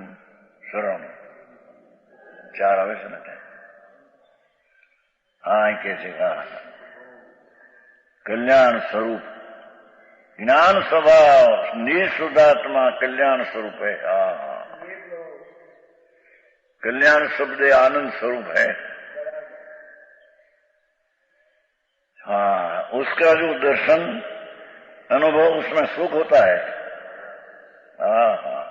શરણ 4 આવે છે ને. હા, કે છે कल्याण स्वरूप ज्ञान स्वभाव निःशुद्धात्मा कल्याण स्वरूप है. हाँ, कल्याण शब्द आनंद स्वरूप है. हाँ, उसका जो दर्शन अनुभव उसमें सुख होता है. हाँ हाँ,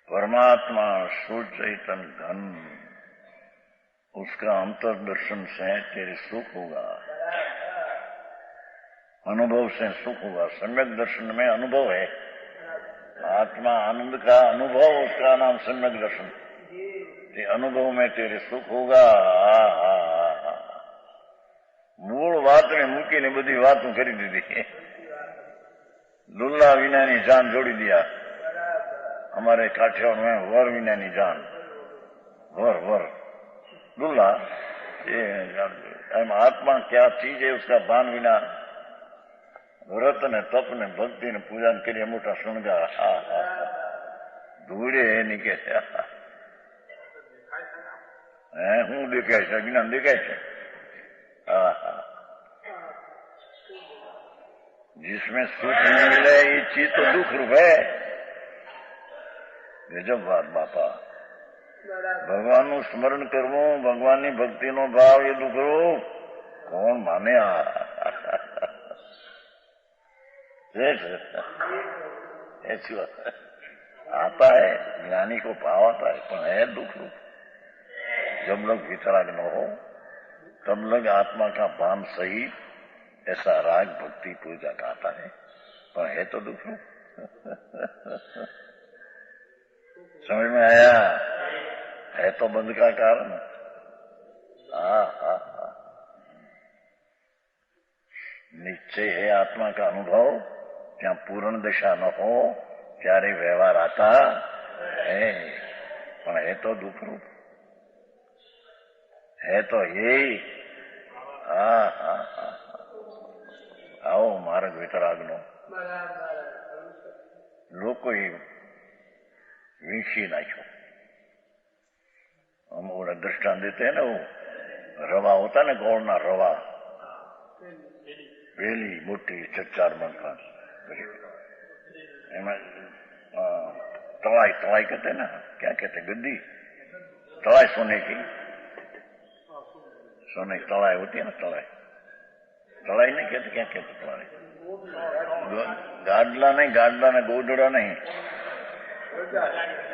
परमात्मा सुचैतन घन, उसका अंतर्दर्शन से तेरे सुख होगा, अनुभव से सुख होगा। सम्यक दर्शन में अनुभव है, आत्मा आनंद का अनुभव, उसका नाम सम्यक दर्शन। ते अनुभव में तेरे सुख होगा। मूल बात ने मूकी ने बधी बातों करी दीधी। दुल्ला विनानी जान जोड़ी दिया। हमारे काठियावाड़ में वर विनानी जान, वर वर दुल्ला। ये आत्मा क्या चीज है, उसका भान विना व्रत ने तप ने भक्ति ने पूजा ने करिए मोटा शृंगार। धूड़े નીકળે છે, હું દેખાય છે, જ્ઞાન દેખાય છે। जिसमें सुख नहीं मिले ये चीज तो दुख रूप है। गजब बात बापा। भगवान નું સ્મરણ કરવું, ભગવાનની ભક્તિનો ભાવ એ દુઃખ રૂપ કોણ માને? ऐसी बात आता है, ज्ञानी को भाव आता है, पर है दुख रूप। जब लोग वितराग न हो तब लोग आत्मा का भान सही ऐसा राग भक्ति पूजा का आता है, पर है तो दुख रूप। समझ में आया? है तो बंध का कारण। निश्चय है आत्मा का अनुभव, क्या पूर्ण दशा न हो ત્યારે व्यवहार आता है, पर है तो दुख रूप, है तो यही। आओ मार्ग वितराग नो लोको વીંછી નાખ્યો। हम वो दृष्टांत देते हैं ना, वो रवा होता है ना, गौड़ ना रवा, वेली मोटी 4 मन का, तलाई तलाई कहते हैं ना, क्या कहते हैं, गद्दी तलाई सोने की, सोने की तलाई होती है ना, तलाई तलाई नहीं कहते, क्या कहते तलाई? गाडला नहीं, गाडला ने गोदड़ा नहीं,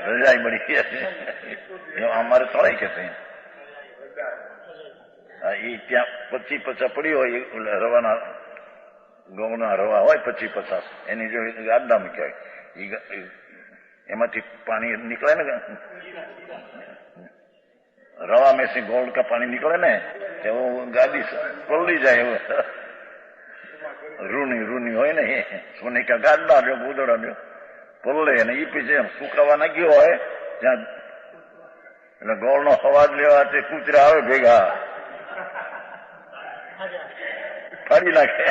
रजाई बड़ी है, हमारे तलाई कहते हैं। ये क्या 25-50 पड़ी हो, रवाना ગૌના રવા હોય 25-50 એની જો ગાડા મૂક્યા એમાંથી પાણી નીકળે ને, રવા में से गोल्ड का पानी निकले ने, वो गाड़ी पलड़ी जाए, रूनी रूनी हो ने, सोने का गाड़ा जो गोदड़ा जो पलड़े ने, ये पीछे सुकावा ना गयो હોય ત્યાં એટલે ગોળનો અવાજ લેવા તે કૂતરા આવે ભેગા ફાડી નાખે।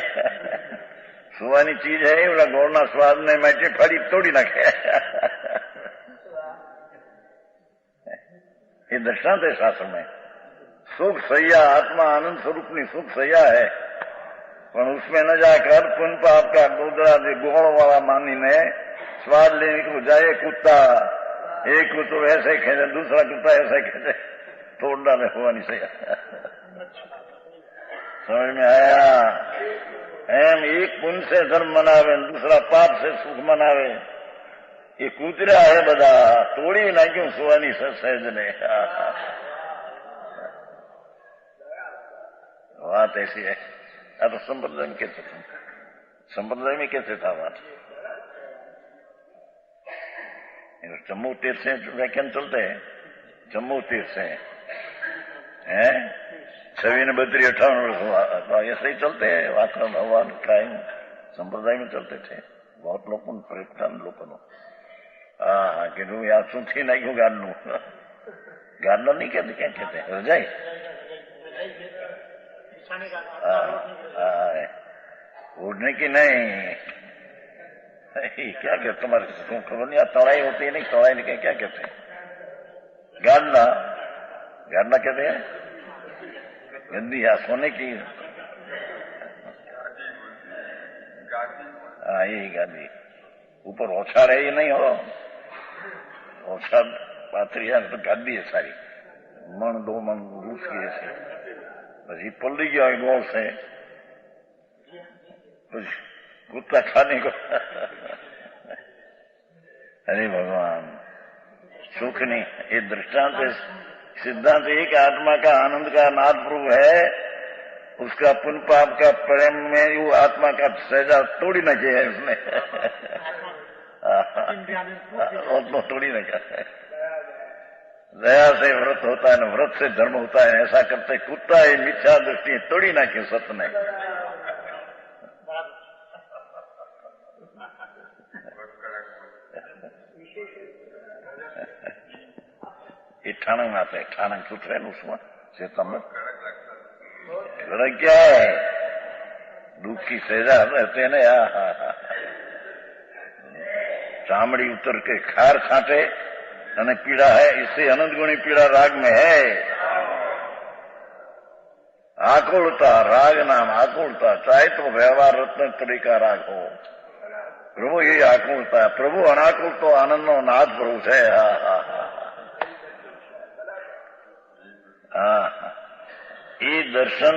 સુવાની ચીજ है, ઓલા ગોળના સ્વાદ ને માટે ફાડી તોડી નાખે। ये दृष्टांत है शास्त्र में। सुख सैया आत्मा आनंद स्वरूपनी सुख सैया है, पर उसमें न जाकर पुन पाप का गोदड़ा गोड़ वाला मानी ने स्वाद लेने को जाए कुत्ता, एक कुत्ता ऐसे खेचे, दूसरा कुत्ता ऐसे खेचे, तोड़ डाले हुआ नहीं सैया। समझ में आया? एम एक पुण्य से धर्म मनावे, दूसरा पाप से सुख मनावे। ये कूतरा है बदा, तोड़ी ना क्यों सुवानी सहज ने। बात ऐसी है। अब संप्रदाय में कैसे था, संप्रदाय में कैसे था बात? जम्मू तीर्थ से व्याख्यान चलते हैं, जम्मू तीर्थ से है 26-32-58 वर्ष हुआ, तो ऐसे ही चलते हैं। वाकरण भगवान टाइम संप्रदाय में चलते थे। बहुत लोगों ने परिवर्तन लोगों हाँ कि यार सुखी नहीं हो गाड़ू, गाड़ना नहीं कहते, क्या कहते हैं, रजाई उड़ने की नहीं, क्या कहते तुम्हारे खबर नहीं, तड़ाई होती है नहीं, तड़ाई नहीं क्या कहते हैं, गाड़ना, गाड़ना कहते हैं गद्दी या सोने की, हाँ यही गादी, ऊपर ओछाड़ है, ये नहीं हो ओछाड़ पाथरी है तो गादी है सारी, मन 2 मन रूस की ऐसी, बस ये पलड़ी गया गोल से कुछ कुत्ता खाने को। अरे भगवान, सुख नहीं। ये दृष्टांत सिद्धांत एक आत्मा का आनंद का नाद प्रभु है, उसका पुण्य पाप का प्रेम में वो आत्मा का सहजा तोड़ी न किया है उसने। वो तोड़ी न किया है। दया से व्रत होता है न व्रत से धर्म होता है, ऐसा करते कुत्ता है मिथ्या दृष्टि तोड़ी ना क्यों सत्य ने। ये ठाणंग आते हैं, ठाणंग कुछ है उसमें से तमत क्या है, दुख की सजा रहते हैं ना। चामड़ी उतर के खार छाटे અને पीड़ा है, इससे अनंत गुणी पीड़ा राग में है। आकुलता राग नाम आकुलता, चाहे तो व्यवहार रत्न तरीका राग हो, प्रभु ये आकुलता है। प्रभु अनाकुल तो आनंद नो नाथ प्रभु है। ये दर्शन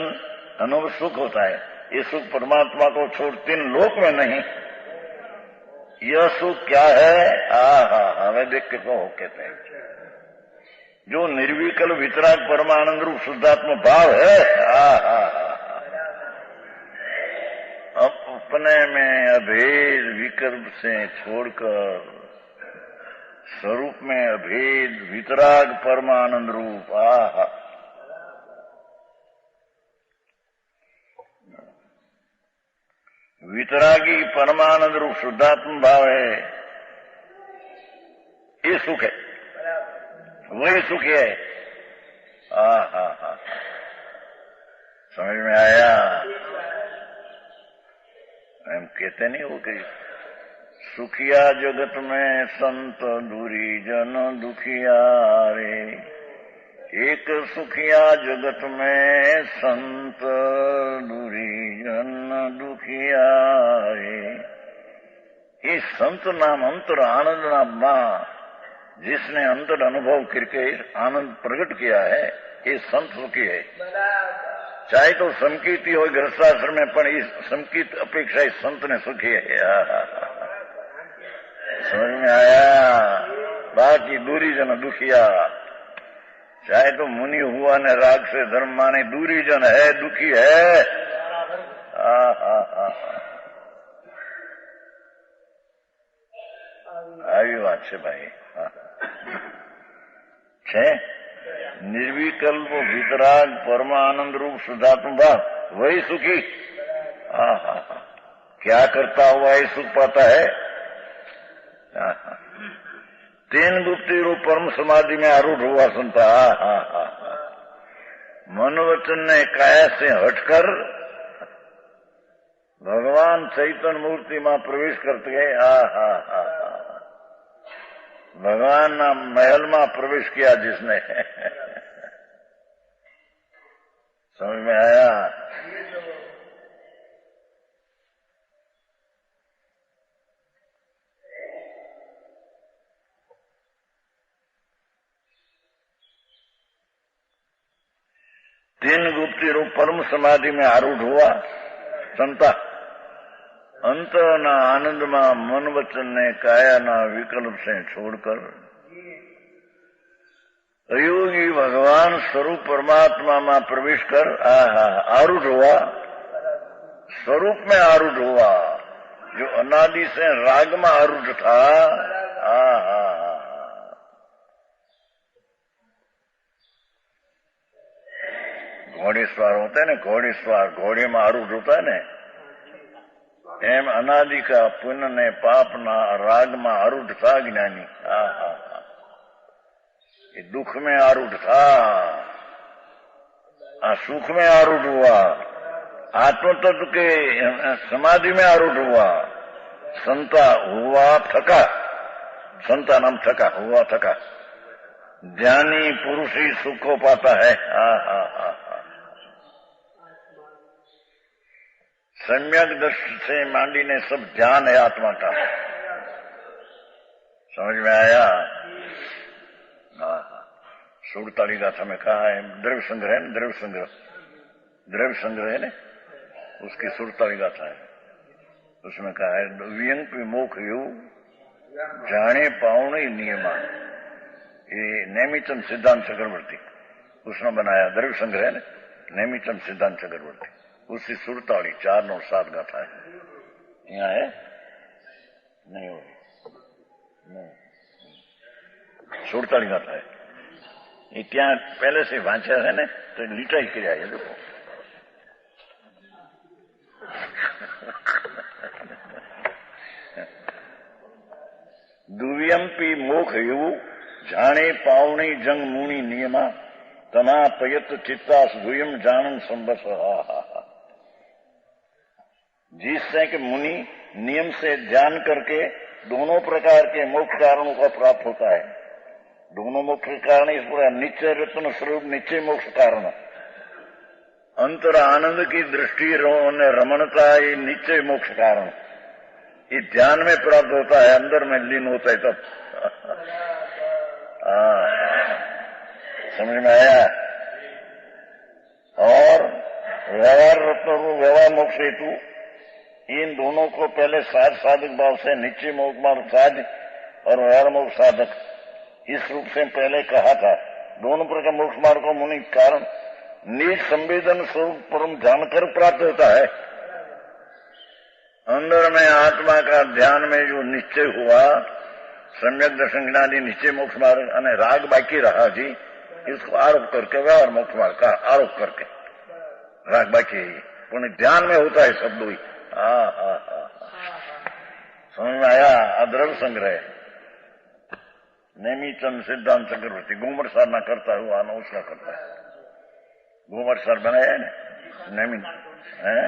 अनुभव सुख होता है। ये सुख परमात्मा को छोड़ तीन लोक में नहीं। यह सुख क्या है? हमें देख के को कहते हैं जो निर्विकल वितराग परमानंद रूप शुद्धात्म भाव है। अब अपने में अभेद विकल्प से छोड़कर स्वरूप में अभेद वितराग परमानंद रूप। वितरागी परमानंद रूप शुद्धात्म भाव है, ये सुख है, वही सुख है। समझ में आया? हम कहते नहीं हो कि सुखिया जगत में संत दूरी जन दुखिया रे। एक सुखिया जगत में संत दूरी जन दुखिया रे। ये संत नाम अंतर आनंद नाम मां, जिसने अंतर अनुभव करके आनंद प्रकट किया है, ये संत सुखी है। चाहे तो समकीर्ति हो गृहस्थाश्रम में, पर इस समकीर्ति अपेक्षा इस संत ने सुखी है। समझ में आया? बाकी दूरी जन दुखिया, चाहे तो मुनि हुआ ने राग से धर्म माने, दूरी जन है दुखी है। આવી વાત છે ભાઈ। છે निर्विकल्प वितराग परमानंद रूप शुद्धात्म भाव, वही सुखी। क्या करता हुआ ये सुख पाता है? तीन गुप्ती रूप परम समाधि में आरूढ़ हुआ संता। मन वचन ने काया से हटकर भगवान चैतन्य मूर्ति में प्रवेश करते गए। भगवान ना महल में प्रवेश किया जिसने। समझ में आया? तीन गुप्ती रूप परम समाधि में आरूढ़ हुआ संता, अंत ना आनंद में मन वचन ने काया ना विकल्प से छोड़कर अयोगी भगवान स्वरूप परमात्मा में प्रवेश कर आरूढ़ हुआ। स्वरूप में आरूढ़ हुआ, जो अनादि से राग में आरूढ़ था। घोड़ी सवार होते है ना, घोड़ी सवार घोड़ी में आरूढ़ होता है ना, एम अनादि का पुण्य ने पाप ना राग में आरूढ़ था ज्ञानी। ये दुख में आरूढ़ था, सुख में आरूढ़ हुआ, आत्म तत्व के समाधि में आरूढ़ हुआ। संता हुआ थका, संता नाम थका हुआ थका। ज्ञानी पुरुष ही सुख को पाता है। सम्यक दृष्टि से मांडी ने सब ध्यान है आत्मा का। समझ में आया? सूरताली गाथा में कहा है, द्रव्य संग्रह है ना, द्रव्य संग्रह है ना, उसकी सूरताली गाथा है। उसमें कहा है, व्यंग विमोख यू जाने पाउण नियमा। ये नेमीचंद सिद्धांत चक्रवर्ती उसने बनाया, द्रव्य संग्रह ने, नेमीचंद सिद्धांत चक्रवर्ती, उसकी सुरताड़ी 4 9 7 गाथा है। यहाँ है नहीं हो नहीं, सुरताड़ी गाथा है। ये क्या पहले से वांचा है ने तो लिटाई किया है। देखो दुव्यंपी मोख यु जाने पावनी जंग मुनि नियमा तना पयत चित्तास दुयम जानन संबस। जिससे कि मुनि नियम से ध्यान करके दोनों प्रकार के मोक्ष कारणों का प्राप्त होता है। दोनों मोक्ष कारण इस पूरा निश्चय रत्न स्वरूप निश्चय मोक्ष कारण, अंतर आनंद की दृष्टि रमणता ये निश्चय मोक्ष कारण, ये ध्यान में प्राप्त होता है, अंदर में लीन होता है तब। समझ में आया? और व्यवहार रत्न व्यवहार मोक्ष हेतु इन दोनों को पहले साधक भाव से निश्चय मोक्ष मार्ग साधक और व्यवहार मोक्ष साधक इस रूप से पहले कहा था। दोनों प्रकार मोक्ष मार्ग को मुनि कारण निज संवेदन स्वरूप परम जानकर प्राप्त होता है। अंदर में आत्मा का ध्यान में जो निश्चय हुआ, सम्यक दर्शन ज्ञानी निश्चय मोक्ष मार्ग अने राग बाकी रहा जी, इसको आरोप करके व्यवहार मोक्ष मार्ग का आरोप करके राग बाकी है, पुण्य ध्यान में होता है शब्दों ही। समझ में आया? अद्रव्य संग्रह नेमीचंद सिद्धांत चक्रवर्ती गोमर साधना करता हुआ ना उसका करता है। गोमर सार बनाया है ना नेमी है,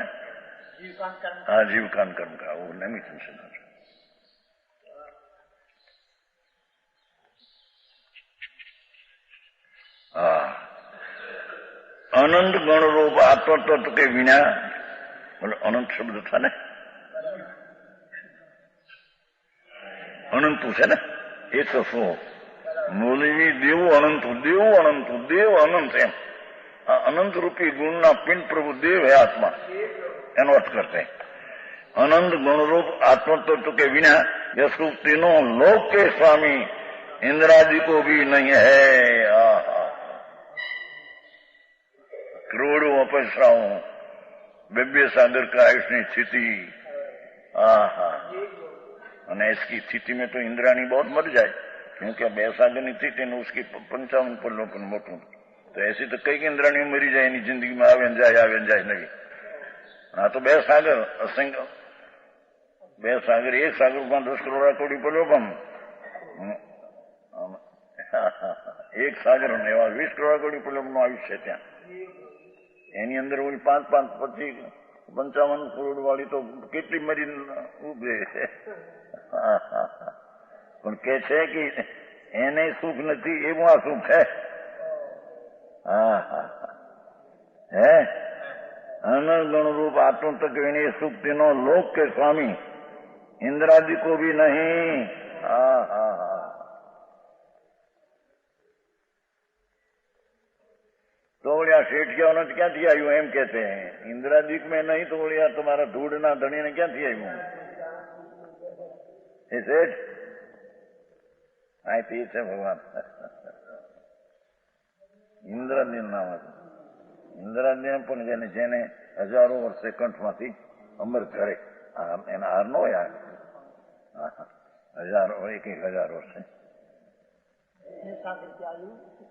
हाँ जीवकान कर्म का वो नेमीचंद सिद्धांत। अनंत गुण रूप आत्म तत्व के बिना, मतलब अनंत शब्द था ना, अनंत है ना, एक तो सो मूली देव अनंत देव अनंत देव अनंत एम अनंत रूपी गुणना पिंड प्रभु देव है आत्मा, एनो अर्थ करते हैं। अनंत गुण रूप आत्म तत्व के बिना यह सुख तीनों लोक के स्वामी इंद्रादि को भी नहीं है। करोड़ों अपसराओं बेबे सागर का आयुषनी स्थिति, અને इसकी स्थिति में तो इंद्राणी बहुत मर जाए, क्योंकि બે સાગરની स्थिति ने उसकी 55 पर लोगों मोटूं, तो ऐसी तो कई इंद्राणी मरी जाए नहीं, जिंदगी में आवे जाए नहीं। हाँ तो 2 सागर असंग 2 सागर, एक सागर में 10 करोड़ कोड़ी पर लोग एक सागर ने 20 करोड़ कोड़ी पर लोग आयुष्य ત્યાં એની અંદર ઓલી 5 પછી 55 કરોડ વાળી તો કેટલી મરી ઉભે છે, પણ કે છે કે એને સુખ નથી એવું આ સુખ છે। હે અનંત ગુણ रूप आत्म तक सुख तीनों लोक के स्वामी इंद्रादि को भी नहीं। तोड़िया सेठिया क्या थी आयु एम कहते हैं, इंद्रादिक में नहीं तोड़िया तुम्हारा धूड़ना धनी ने क्या थी आयु सेठ आई थी है भगवान। इंद्रादी नाम इंद्रादी पण जेने जेने हजारों वर्षे कंठमांथी अमर करे एना हार नो यार हजारों 1000 वर्षे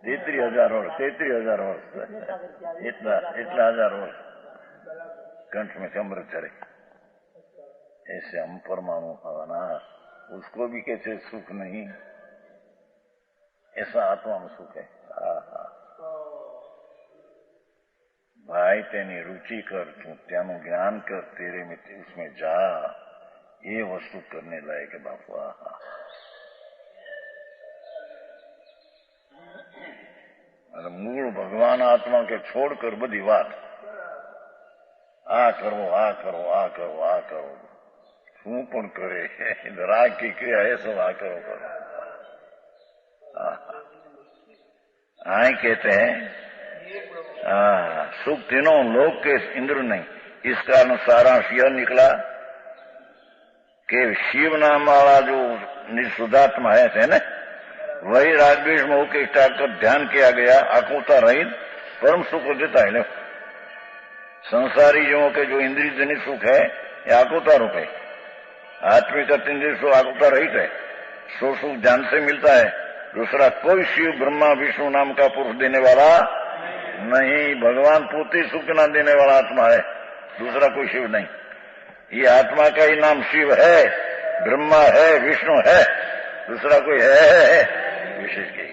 33,000 वर्ष 33,000 वर्ष इतना 1000 वर्ष कंठ में अमृत चढ़े। ऐसे हम परमाणु हवाना उसको भी कैसे सुख नहीं, ऐसा आत्मा में सुख है। भाई तेनी रुचि कर, तू त्यानु ज्ञान कर, तेरे में उसमें जा, ये वस्तु करने लायक है बापू। मूल भगवान आत्मा के छोड़कर बधी बात आ करो आ करो आ करो आ करो शू पण करे राग की क्रिया है सब आ करो करो। आए कहते हैं सुख तीनों लोक के इंद्र नहीं। इस कारण सारांश यह निकला कि शिव नाम वाला जो निशुद्धात्मा है ना, वही रागद्वेष मोह के इष्टार्थ का ध्यान किया गया, आकुलता रहित परम सुख देता है। संसारी जीवों के जो इंद्रिय जनित सुख है ये आकुलता रूप है, आत्मिक इंद्रिय सुख आकुलता रहित है, सो सुख ज्ञान से मिलता है। दूसरा कोई शिव ब्रह्मा विष्णु नाम का पुरुष देने वाला नहीं, भगवान पोते सुख ना देने वाला आत्मा है, दूसरा कोई शिव नहीं। ये आत्मा का ही नाम शिव है, ब्रह्मा है, विष्णु है, दूसरा कोई है विशेष के।